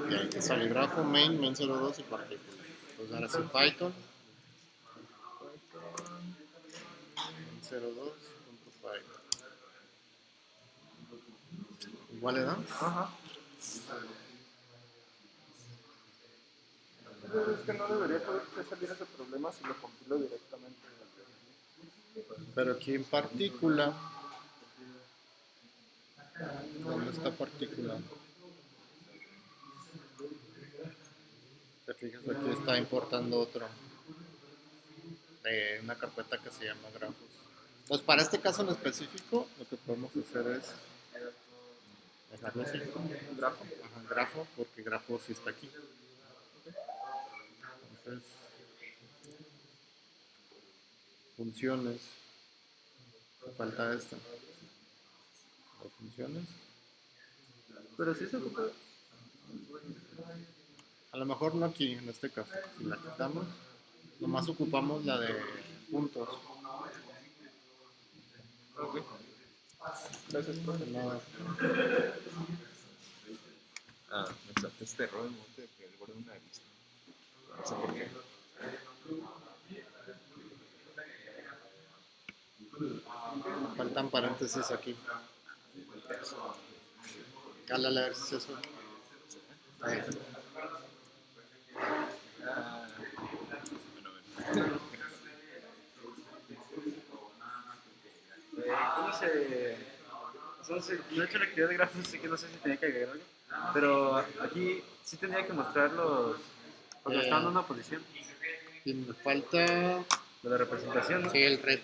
Speaker 1: y ahí te sale grafo, main 02 y partícula. Entonces ahora sí Python, main02.py. Igual le da.
Speaker 3: Ajá. Es que no debería poder salir ese problema si lo compilo directamente.
Speaker 1: Pero aquí en partícula, ¿dónde está partícula? Te fijas, aquí está importando otro de una carpeta que se llama grafos. Entonces, para este caso en específico, lo que podemos hacer es dejarlo así.
Speaker 3: ¿Grafo?
Speaker 1: Ajá, grafo, porque grafo sí está aquí. Entonces, funciones. Me falta esta. Las funciones.
Speaker 3: Pero sí se ocupa.
Speaker 1: A lo mejor no aquí, en este caso. Si la quitamos, nomás ocupamos la de puntos.
Speaker 3: Ok. Gracias, profe.
Speaker 1: No,
Speaker 3: Ah, me salté este error en monte que el borde de una lista. No sé por qué.
Speaker 1: faltan paréntesis aquí. Cálale a ver si es eso. Ahí.
Speaker 4: ¿Cómo se...? No sé, no he hecho la actividad de grafos, así que no sé si tenía que agregar algo. Pero aquí sí tendría que mostrar los... Porque están en una posición.
Speaker 1: Y me falta
Speaker 4: Lo de representación, ¿no?
Speaker 1: sí, el red.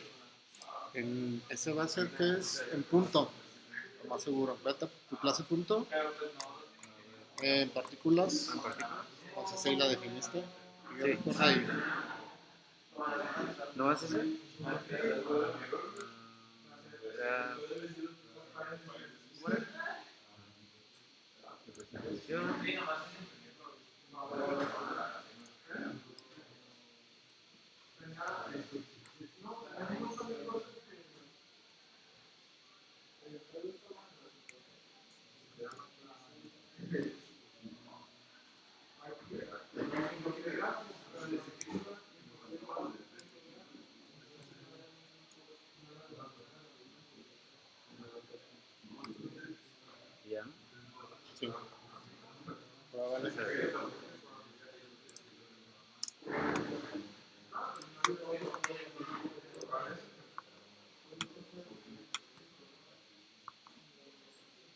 Speaker 1: Ese va a ser que es en punto, lo más seguro. Vete a tu clase punto, en partículas, entonces ahí la definiste. Y
Speaker 4: Sí.
Speaker 1: recorre ahí.
Speaker 4: ¿No es eso? Ya... Representación. Ya.
Speaker 1: Sí. Vale.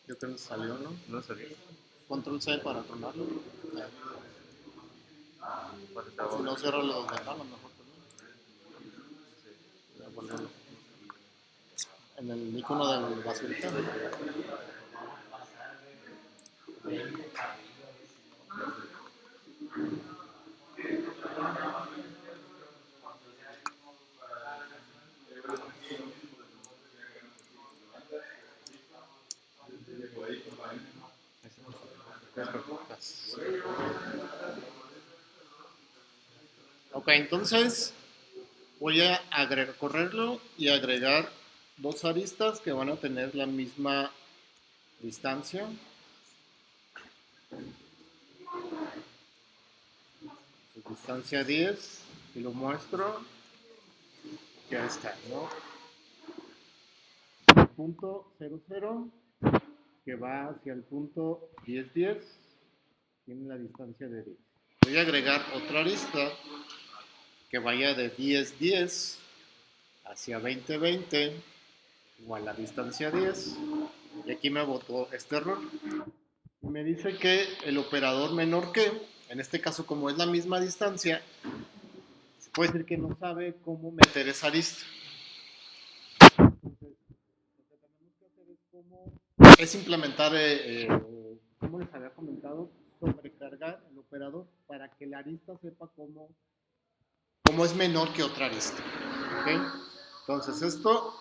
Speaker 1: Yo creo que salió, ¿no?
Speaker 4: No sabía.
Speaker 1: Control C para tronarlo.
Speaker 4: Faltaba
Speaker 1: Si no,
Speaker 4: otro.
Speaker 1: cierra los de acá, a lo mejor también. Ya, volvemos. En el icono del basurita. Ok, entonces voy a correrlo y agregar dos aristas que van a tener la misma distancia. Distancia 10 y lo muestro. Ya está, ¿no? Punto 00 que va hacia el punto 1010 tiene la distancia de 10. Voy a agregar otra arista que vaya de 10, 10 hacia 20, 20, igual la distancia 10. Y aquí me botó este error. Y me dice que el operador menor que, en este caso como es la misma distancia, se puede decir que no sabe cómo meter esa arista. Entonces, lo que tenemos que hacer es implementar, como les había comentado, sobrecargar el operador para que la arista sepa cómo es menor que otra arista. ¿Okay? Entonces esto,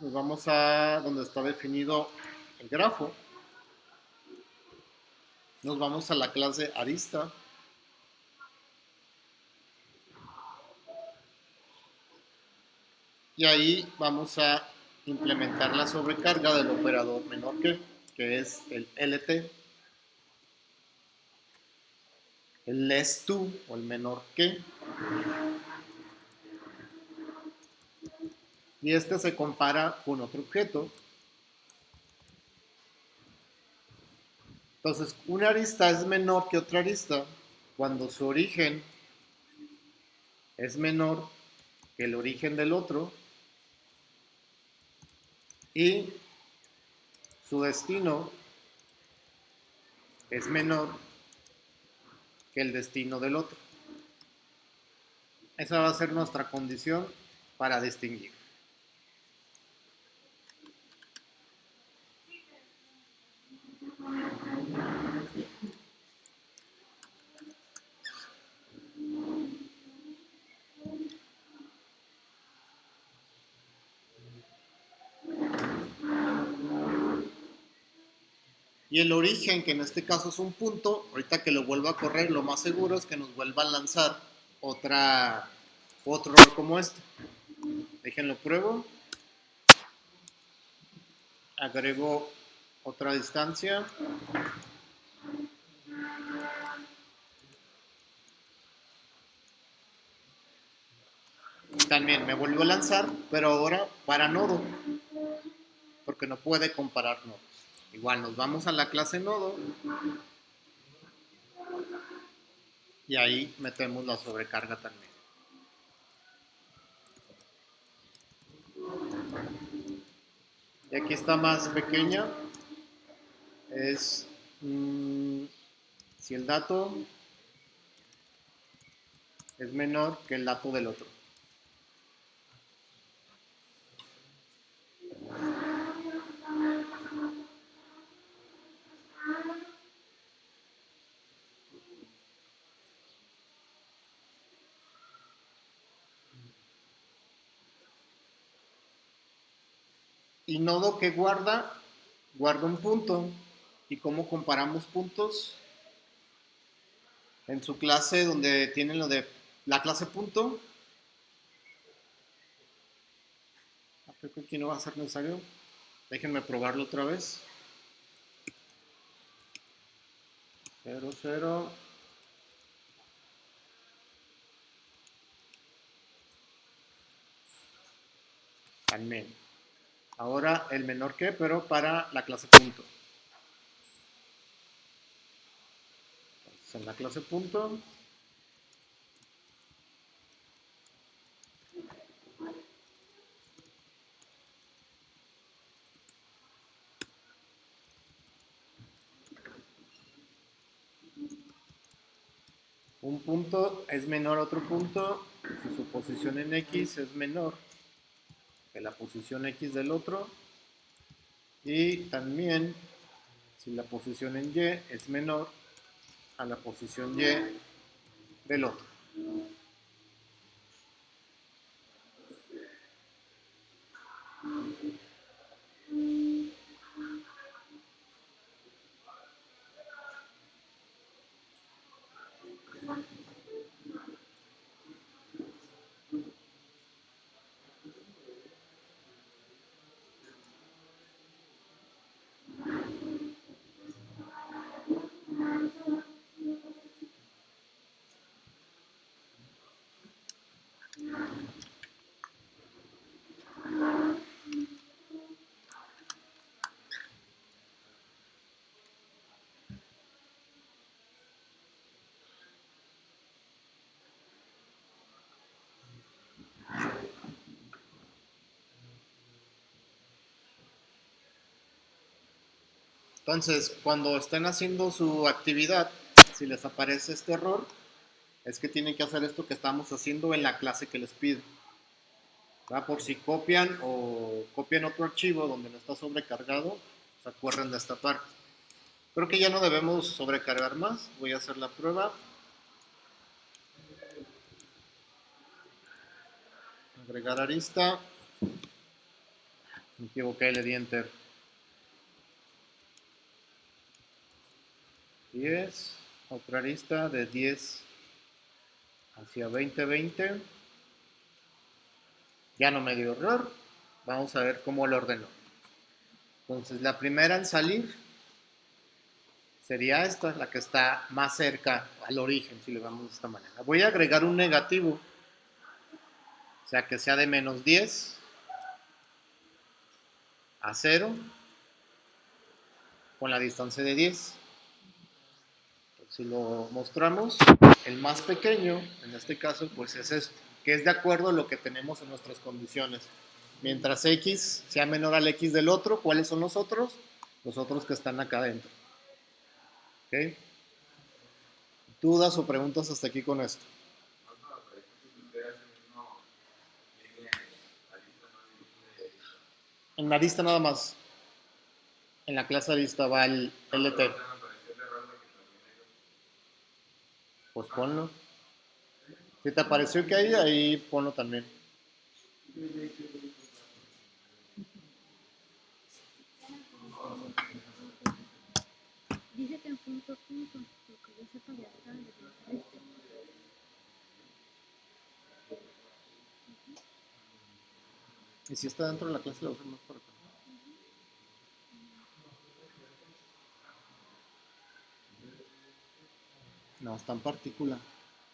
Speaker 1: nos vamos a donde está definido el grafo. Nos vamos a la clase arista. Y ahí vamos a implementar la sobrecarga del operador menor que es el LT. El less to o el menor que. Y este se compara con otro objeto. Entonces, una arista es menor que otra arista cuando su origen es menor que el origen del otro y su destino es menor que el destino del otro. Esa va a ser nuestra condición para distinguir. Y el origen, que en este caso es un punto, ahorita que lo vuelva a correr, lo más seguro es que nos vuelva a lanzar otro error como este. Déjenlo pruebo. Agrego otra distancia. También me vuelvo a lanzar, pero ahora para nodo, porque no puede comparar nodos. Igual nos vamos a la clase nodo y ahí metemos la sobrecarga también. Y aquí está más pequeña. Es si el dato es menor que el dato del otro. Y nodo que guarda un punto. ¿Y cómo comparamos puntos? En su clase donde tienen lo de la clase punto. Creo que aquí no va a ser necesario. Déjenme probarlo otra vez. 0, 0. También. Ahora el menor que, pero para la clase punto. Entonces, en la clase punto. Un punto es menor a otro punto si su posición en X es menor que la posición X del otro. Y también si la posición en Y es menor a la posición Y del otro. Entonces, cuando estén haciendo su actividad, si les aparece este error, es que tienen que hacer esto que estamos haciendo en la clase que les pido. ¿Va? Por si copian o copian otro archivo donde no está sobrecargado, se acuerdan de esta parte. Creo que ya no debemos sobrecargar más. Voy a hacer la prueba. Agregar arista. Me equivoqué, le di enter. 10. Otra arista de 10 hacia 2020. Ya no me dio error. Vamos a ver cómo lo ordenó. Entonces, la primera en salir sería esta, la que está más cerca al origen, si le vamos de esta manera. Voy a agregar un negativo, o sea, que sea de menos 10 a 0 con la distancia de 10. Si lo mostramos, el más pequeño, en este caso, pues es este, que es de acuerdo a lo que tenemos en nuestras condiciones. Mientras x sea menor al x del otro, ¿cuáles son los otros? Los otros que están acá adentro. ¿Ok? ¿Dudas o preguntas hasta aquí con esto? En la lista nada más. En la clase lista va el LT. Pues ponlo. Si te apareció que hay, ahí ponlo también.
Speaker 5: Dice que en punto, lo que yo sepa ya está de este.
Speaker 1: Y si está dentro de la clase, lo usamos por acá. No, está en partícula.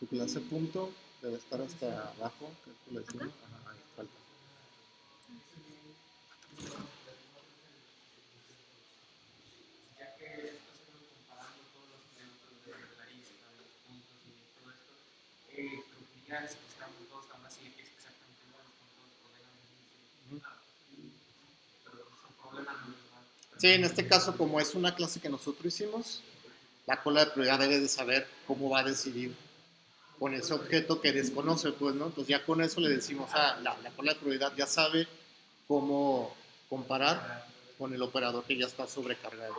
Speaker 1: Tu clase punto debe estar hasta abajo. Que le decimos. Ajá, ahí falta.
Speaker 6: Ya que estás comparando todos los elementos de la lista, de los puntos y todo esto, profundidades que estamos todos aún así, que es exactamente igual, con todos problemas de inicio. Pero son problemas no igual.
Speaker 1: Sí, en este caso, como es una clase que nosotros hicimos, la cola de prioridad debe de saber cómo va a decidir con ese objeto que desconoce, pues, ¿no? Entonces ya con eso le decimos, la cola de prioridad ya sabe cómo comparar con el operador que ya está sobrecargado.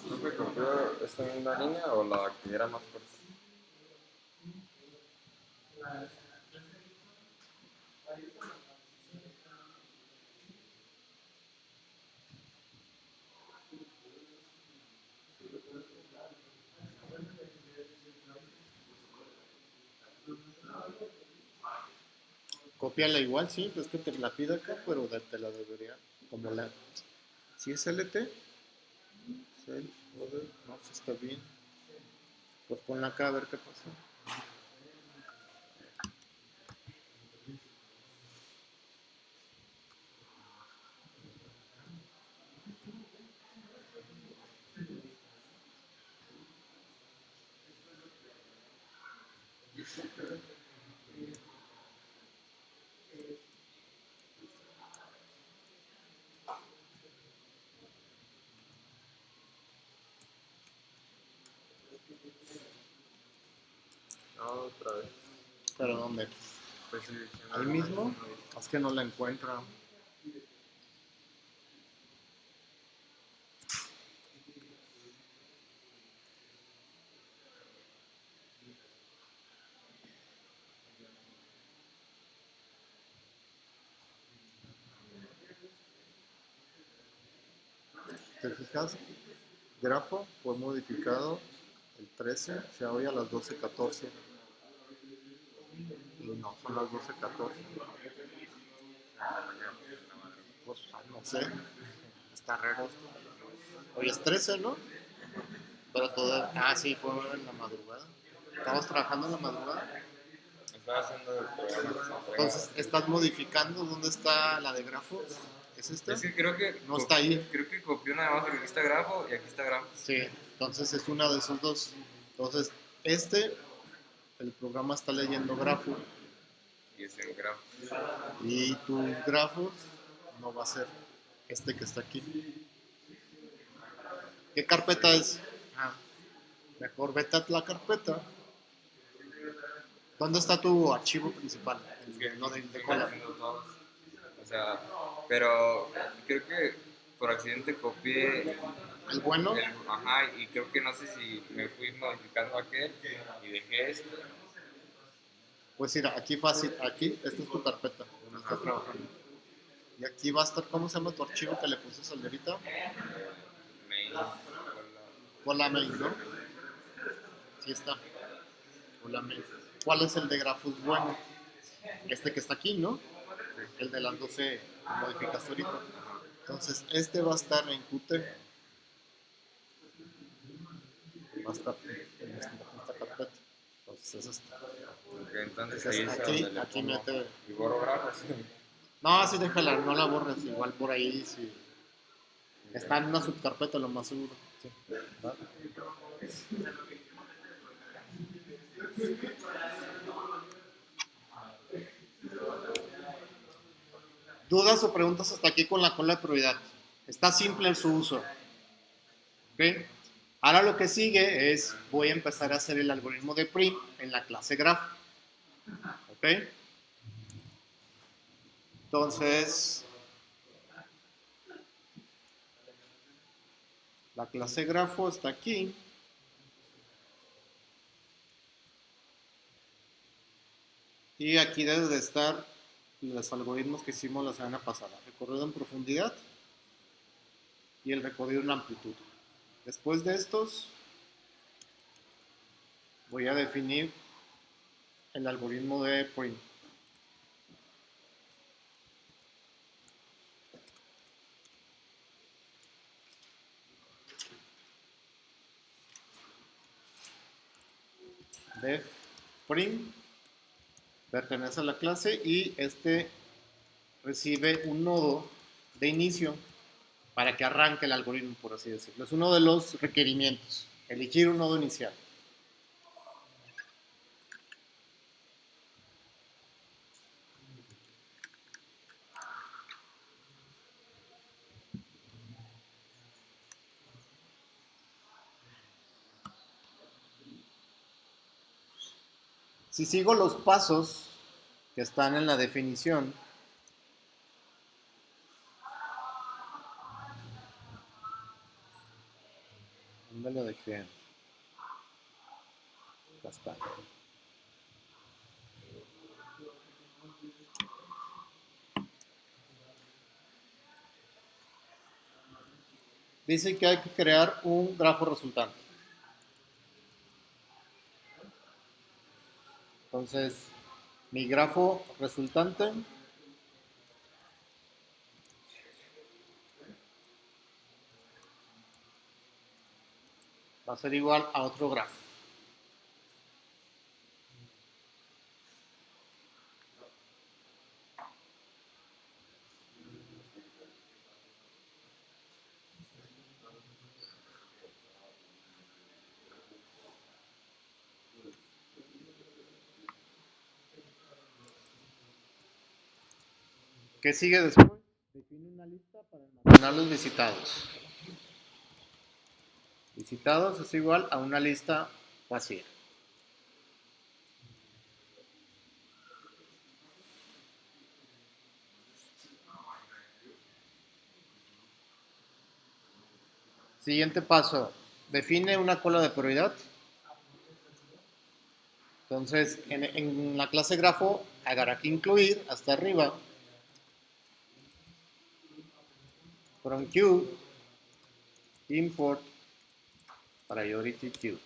Speaker 3: ¿No me copió esta misma línea o la que era más corta?
Speaker 1: Cópiala igual, sí, es que te la pide acá, pero te la debería, como la... Si es LT, self, order, no, si está bien. Pues ponla acá a ver qué pasa.
Speaker 3: Otra vez.
Speaker 1: ¿Pero dónde?
Speaker 3: Pues sí,
Speaker 1: ¿Ahí mismo? Es que no la encuentra. ¿Te fijas? Grafo fue modificado el 13, o sea, hoy a las 12:14. Y no, son las 12:14. Pues, no sé, está raro esto. Hoy es 13, ¿no? Pero todo... Ah, sí, fue en la madrugada. ¿Estabas trabajando en la madrugada?
Speaker 3: Estaba haciendo el programa.
Speaker 1: Entonces, ¿estás modificando? ¿Dónde está la de grafo? ¿Es esta?
Speaker 3: Es que creo que
Speaker 1: No está ahí.
Speaker 3: Creo que copió nada más porque aquí está grafo y aquí está grafo.
Speaker 1: Sí, entonces es una de esos dos. Entonces, el programa está leyendo grafo
Speaker 3: y es en grafo.
Speaker 1: Y tus grafos no va a ser este que está aquí. ¿Qué carpeta es? Ah, mejor vete a la carpeta. ¿Dónde está tu archivo principal?
Speaker 3: Es que
Speaker 1: Lo de
Speaker 3: estoy
Speaker 1: Color.
Speaker 3: haciendo todos. O sea, pero creo que por accidente copié
Speaker 1: El bueno,
Speaker 3: ajá, y creo que no sé si me fui modificando aquel y dejé este.
Speaker 1: pues mira, aquí fácil, aquí, esta es tu carpeta donde estás trabajando. Y aquí va a estar, ¿cómo se llama tu archivo que le puse salderita?
Speaker 3: Mail,
Speaker 1: Hola mail, ¿no? Sí está. Hola mail. ¿Cuál es el de grafos bueno? Este que está aquí, ¿no? El de las 12 que modificaste ahorita. Entonces, este va a estar en Qt. Va a estar en esta carpeta. Entonces, es esta.
Speaker 3: ok, entonces ahí
Speaker 1: Entonces,
Speaker 3: es donde le
Speaker 1: aquí
Speaker 3: pongo
Speaker 1: mete.
Speaker 3: y borro grafos.
Speaker 1: No, así déjala, no la borres. Igual por ahí, si está en una subcarpeta, lo más seguro. Sí. ¿Va? ¿Dudas o preguntas hasta aquí con la cola de prioridad? Está simple en su uso. ¿Ok? Ahora lo que sigue es, voy a empezar a hacer el algoritmo de print en la clase graph. ¿Ok? Entonces, la clase grafo está aquí. Y aquí debe de estar los algoritmos que hicimos la semana pasada. Recorrido en profundidad y el recorrido en amplitud. Después de estos, voy a definir el algoritmo de print. Def print pertenece a la clase y este recibe un nodo de inicio para que arranque el algoritmo, por así decirlo. Es uno de los requerimientos, elegir un nodo inicial. Si sigo los pasos que están en la definición, ¿dónde lo dejé? Acá está. Dice que hay que crear un grafo resultante. Entonces, mi grafo resultante va a ser igual a otro grafo. ¿Qué sigue después? Define una lista para almacenar los visitados. Visitados es igual a una lista vacía. Siguiente paso, define una cola de prioridad. Entonces, en la clase grafo, agarra que incluir hasta arriba. From queue, import priority queue.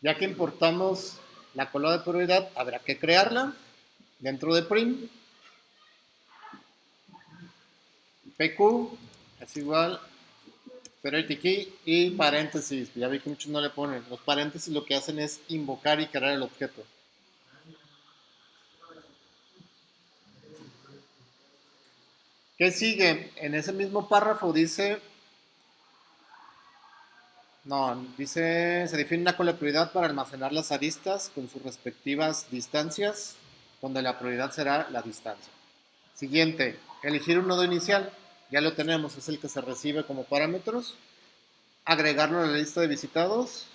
Speaker 1: Ya que importamos la cola de prioridad, habrá que crearla dentro de print. PQ es igual Priority key y paréntesis. Ya vi que muchos no le ponen. Los paréntesis lo que hacen es invocar y crear el objeto. ¿Qué sigue? En ese mismo párrafo dice... No, dice, se define una cola de prioridad para almacenar las aristas con sus respectivas distancias, donde la prioridad será la distancia. Siguiente, elegir un nodo inicial. Ya lo tenemos, es el que se recibe como parámetros. Agregarlo a la lista de visitados.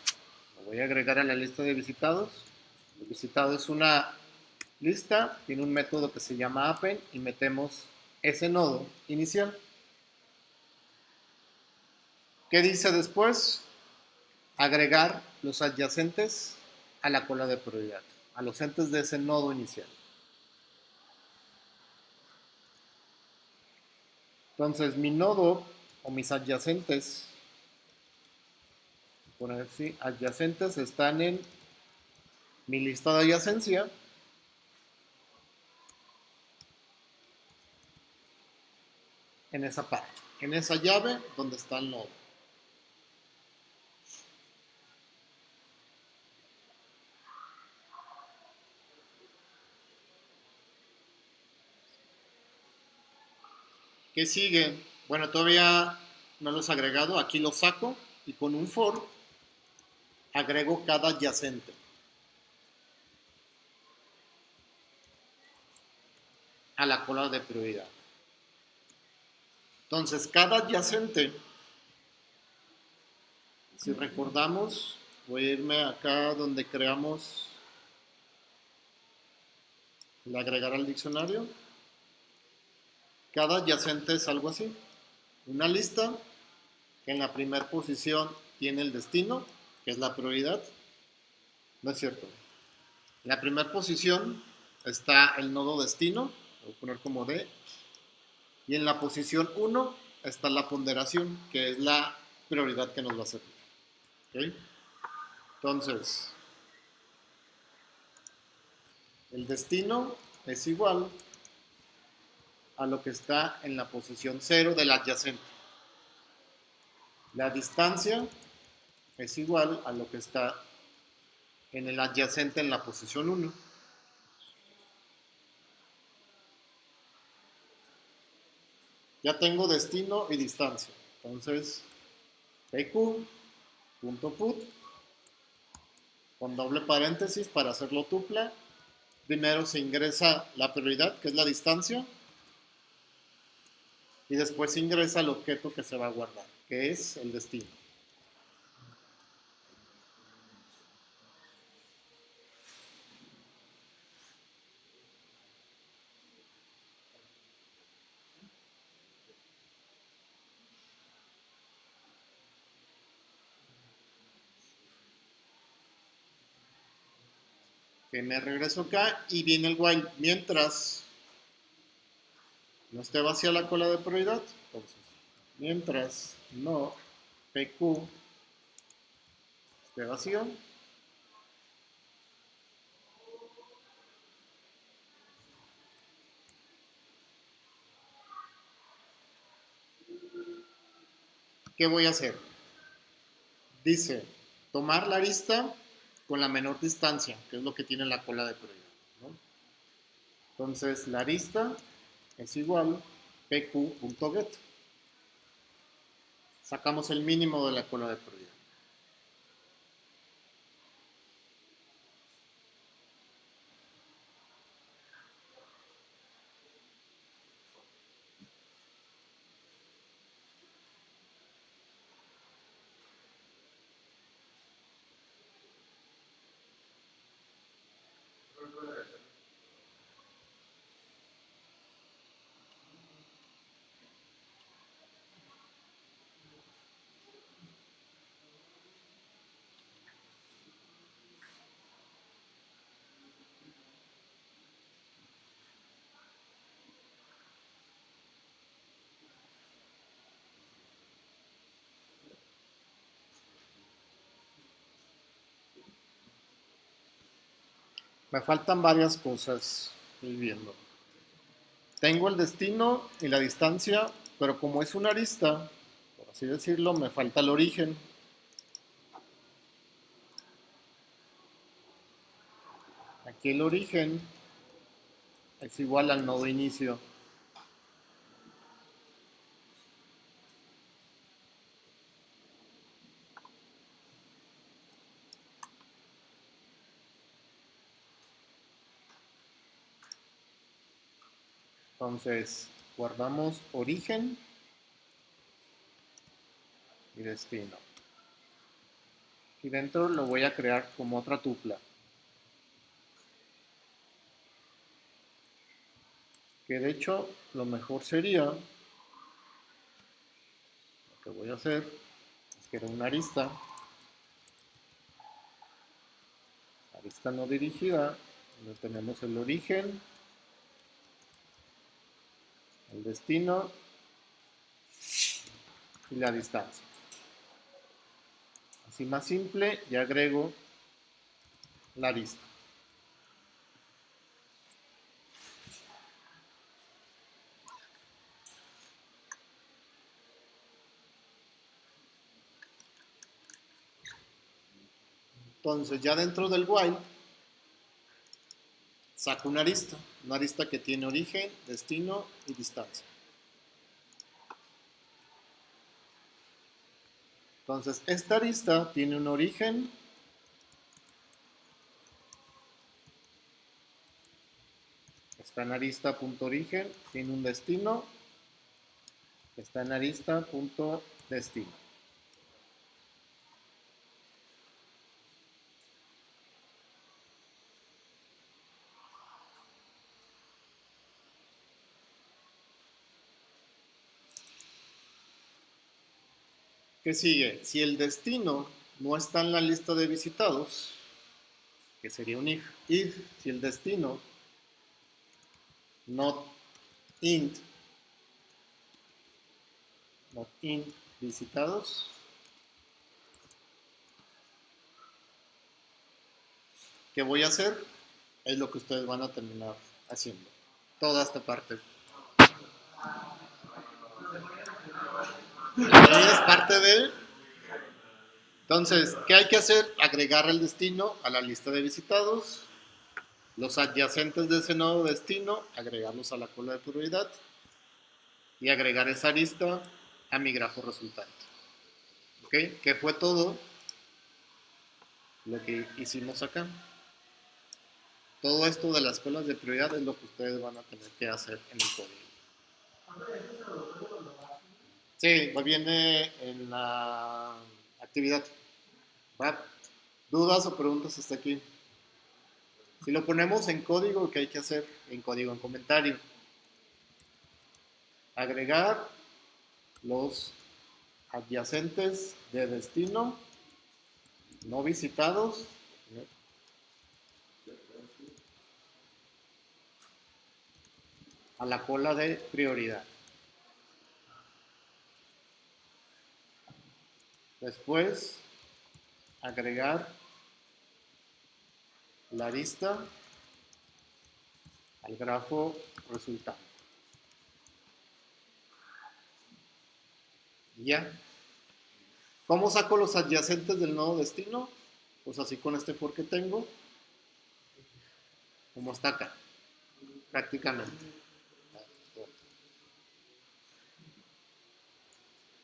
Speaker 1: Lo voy a agregar a la lista de visitados. El visitado es una lista, tiene un método que se llama append y metemos ese nodo inicial. ¿Qué dice después? Agregar los adyacentes a la cola de prioridad, a los entes de ese nodo inicial. Entonces, mi nodo o mis adyacentes, poner así, adyacentes están en mi lista de adyacencia. En esa parte, en esa llave donde está el nodo. ¿Qué sigue? Bueno, todavía no los he agregado. Aquí los saco y con un for agrego cada adyacente. A la cola de prioridad. Entonces, cada adyacente, si recordamos, voy a irme acá donde creamos el agregar al diccionario. Cada adyacente es algo así. Una lista que en la primera posición tiene el destino, que es la prioridad. No es cierto. En la primera posición está el nodo destino, lo voy a poner como D. Y en la posición 1 está la ponderación, que es la prioridad que nos va a servir. ¿Okay? Entonces, el destino es igual a lo que está en la posición 0 del adyacente. La distancia es igual a lo que está en el adyacente en la posición 1. Ya tengo destino y distancia. Entonces, pq.put con doble paréntesis para hacerlo tuple. Primero se ingresa la prioridad, que es la distancia, y después se ingresa el objeto que se va a guardar, que es el destino. Que me regreso acá y viene el while mientras no esté vacía la cola de prioridad. Entonces, mientras no pq esté vacío, ¿qué voy a hacer? Dice, tomar la arista con la menor distancia, que es lo que tiene la cola de prioridad, ¿no? Entonces, la arista es igual pq.get. Sacamos el mínimo de la cola de prioridad. Me faltan varias cosas, estoy viendo. Tengo el destino y la distancia, pero como es una arista, por así decirlo, me falta el origen. Aquí el origen es igual al nodo inicio. Entonces, guardamos origen y destino. Y dentro lo voy a crear como otra tupla. Que de hecho, lo mejor sería, lo que voy a hacer, es crear una arista no dirigida, donde tenemos el origen, el destino y la distancia. Así más simple, y agrego la arista. Entonces ya dentro del while saco una arista que tiene origen, destino y distancia. Entonces esta arista tiene un origen, está en arista.origen, tiene un destino, está en arista.destino. ¿Qué sigue? Si el destino no está en la lista de visitados, que sería un if si el destino not int visitados, ¿qué voy a hacer? Es lo que ustedes van a terminar haciendo. Toda esta parte. Ahí es parte de... Entonces, ¿qué hay que hacer? Agregar el destino a la lista de visitados. Los adyacentes de ese nodo destino, agregarlos a la cola de prioridad. Y agregar esa arista a mi grafo resultante. ¿Ok? Que fue todo lo que hicimos acá. Todo esto de las colas de prioridad es lo que ustedes van a tener que hacer en el código. Sí, viene en la actividad. ¿Va? ¿Dudas o preguntas hasta aquí? Si lo ponemos en código, ¿qué hay que hacer? En código, en comentario. Agregar los adyacentes de destino no visitados a la cola de prioridad. Después, agregar la arista al grafo resultante. Ya. ¿Cómo saco los adyacentes del nodo destino? Pues así con este for que tengo, como está acá, prácticamente.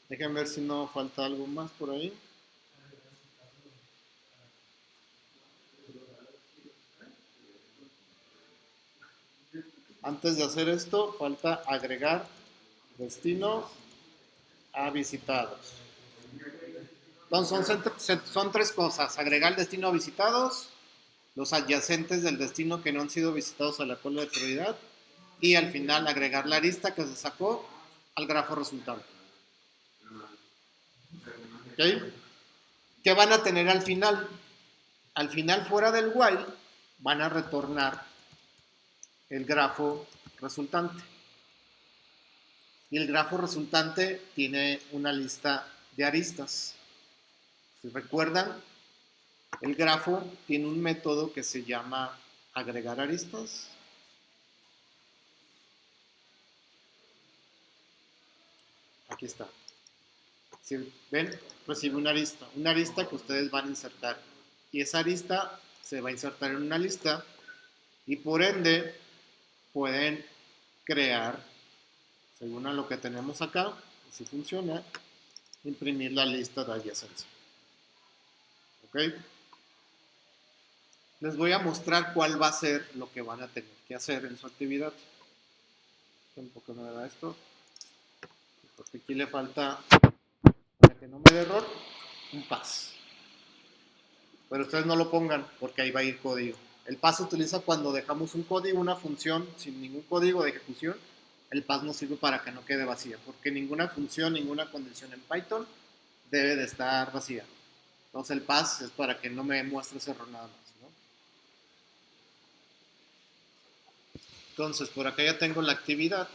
Speaker 1: Déjenme ver si no falta algo más por ahí. Antes de hacer esto, falta agregar destino a visitados. Entonces son tres cosas: agregar el destino a visitados, los adyacentes del destino que no han sido visitados a la cola de prioridad, y al final agregar la arista que se sacó al grafo resultante. ¿Okay? ¿Qué van a tener al final? Al final, fuera del while, van a retornar el grafo resultante. Y el grafo resultante tiene una lista de aristas. Si recuerdan, el grafo tiene un método que se llama agregar aristas. Aquí está. Si ven, recibe una arista que ustedes van a insertar. Y esa arista se va a insertar en una lista y por ende pueden crear, según a lo que tenemos acá, si funciona, imprimir la lista de adyacencia. ¿Ok? Les voy a mostrar cuál va a ser lo que van a tener que hacer en su actividad. Tiempo que me da esto. Porque aquí le falta, para que no me dé error, un pass. Pero ustedes no lo pongan porque ahí va a ir código. El pass se utiliza cuando dejamos un código, una función sin ningún código de ejecución. El pass nos sirve para que no quede vacía, porque ninguna función, ninguna condición en Python debe de estar vacía. Entonces el pass es para que no me muestre ese error nada más, ¿no? Entonces por acá ya tengo la actividad.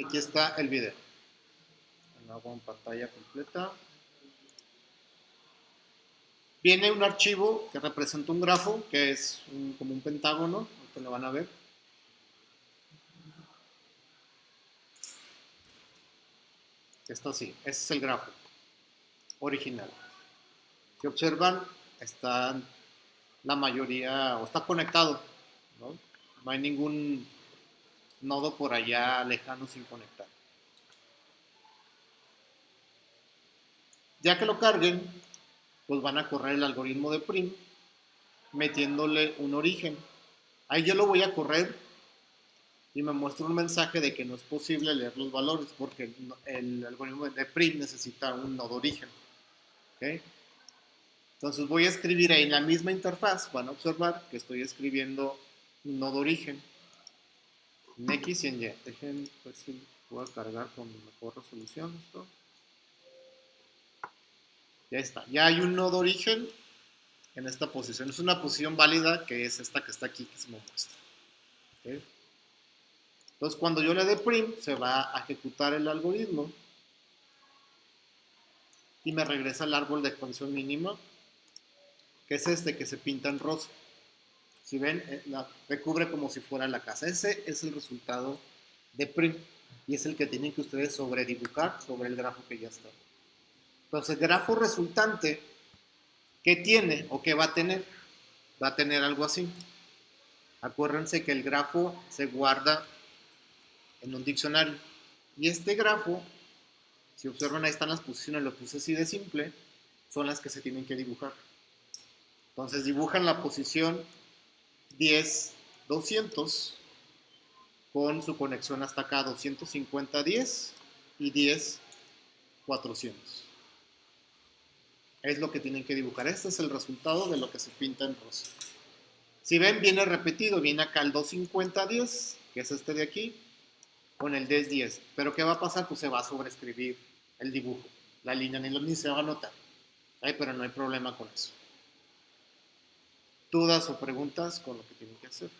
Speaker 1: Aquí está el video. Lo hago en pantalla completa. Viene un archivo que representa un grafo, que es como un pentágono, que lo van a ver. Esto sí, ese es el grafo original. Si observan, está la mayoría, o está conectado, ¿no? No hay ningún nodo por allá lejano sin conectar. Ya que lo carguen, pues van a correr el algoritmo de prim metiéndole un origen. Ahí yo lo voy a correr y me muestra un mensaje de que no es posible leer los valores porque el algoritmo de prim necesita un nodo origen. ¿Okay? Entonces voy a escribir ahí en la misma interfaz, van a observar que estoy escribiendo un nodo origen en X y en Y. Dejen ver si puedo cargar con mejor resolución esto. Ya está, ya hay un nodo origen en esta posición. Es una posición válida que es esta que está aquí que se me muestra. ¿Okay? Entonces cuando yo le dé prim se va a ejecutar el algoritmo y me regresa el árbol de expansión mínima, que es este que se pinta en rosa. Si ven, la recubre como si fuera la casa. Ese es el resultado de prim y es el que tienen que ustedes sobredibujar sobre el grafo que ya está. Entonces el grafo resultante, ¿qué tiene o qué va a tener? Va a tener algo así. Acuérdense que el grafo se guarda en un diccionario y este grafo, si observan ahí están las posiciones, lo puse así de simple, son las que se tienen que dibujar. Entonces dibujan la posición 10, 200 con su conexión hasta acá, 250, 10 y 10, 400. Es lo que tienen que dibujar. Este es el resultado de lo que se pinta en rosa. Si ven, viene repetido, viene acá el 250, 10, que es este de aquí, con el 10, 10. Pero ¿qué va a pasar? Pues se va a sobreescribir el dibujo. La línea ni se va a notar. Pero no hay problema con eso. ¿Dudas o preguntas con lo que tienen que hacer?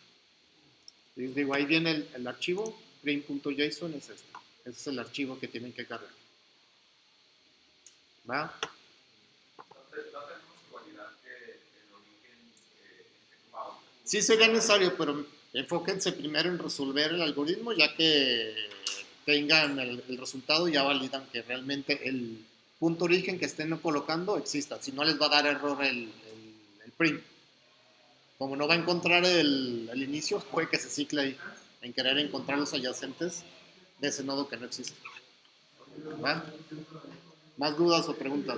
Speaker 1: Les digo, ahí viene el archivo, prim.json es este. Ese es el archivo que tienen que cargar. ¿Va?
Speaker 2: Entonces, no tenemos que validar que el origen esté como out.
Speaker 1: Sí sería necesario, pero enfóquense primero en resolver el algoritmo, ya que tengan el resultado, ya validan que realmente el punto origen que estén colocando exista. Si no, les va a dar error el print. Como no va a encontrar el inicio, puede que se cicle ahí en querer encontrar los adyacentes de ese nodo que no existe. ¿Va? ¿Más dudas o preguntas?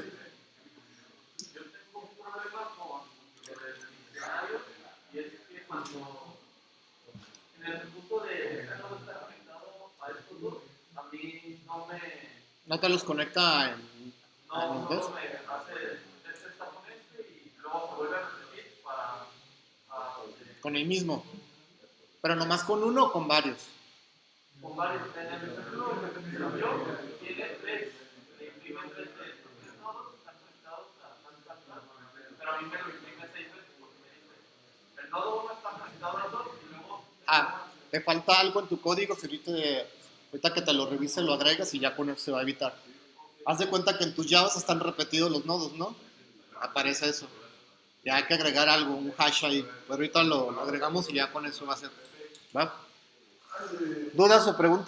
Speaker 6: Yo tengo un problema con el diccionario y es que cuando en el recurso de este nodo está conectado a estos dos, a mí no me.
Speaker 1: ¿No te los conecta en
Speaker 6: No
Speaker 1: dos?
Speaker 6: me hace. Este está con este y luego se vuelve a repetir para.
Speaker 1: Con el mismo. Pero nomás con uno o con varios.
Speaker 6: Con varios. En el ejemplo que yo tiene tres. Le imprimen tres nodos, están conectados a tal. Pero a mí me lo imprime 6 veces porque me dice. El nodo 1 está conectado a los dos y luego.
Speaker 1: Te falta algo en tu código, si ahorita que te lo revise lo agregas y ya con eso se va a evitar. Haz de cuenta que en tus Javas están repetidos los nodos, ¿no? Aparece eso. Ya hay que agregar algo, un hash ahí. Pero ahorita lo agregamos y ya con eso va a ser. ¿Va? ¿Dudas o preguntas?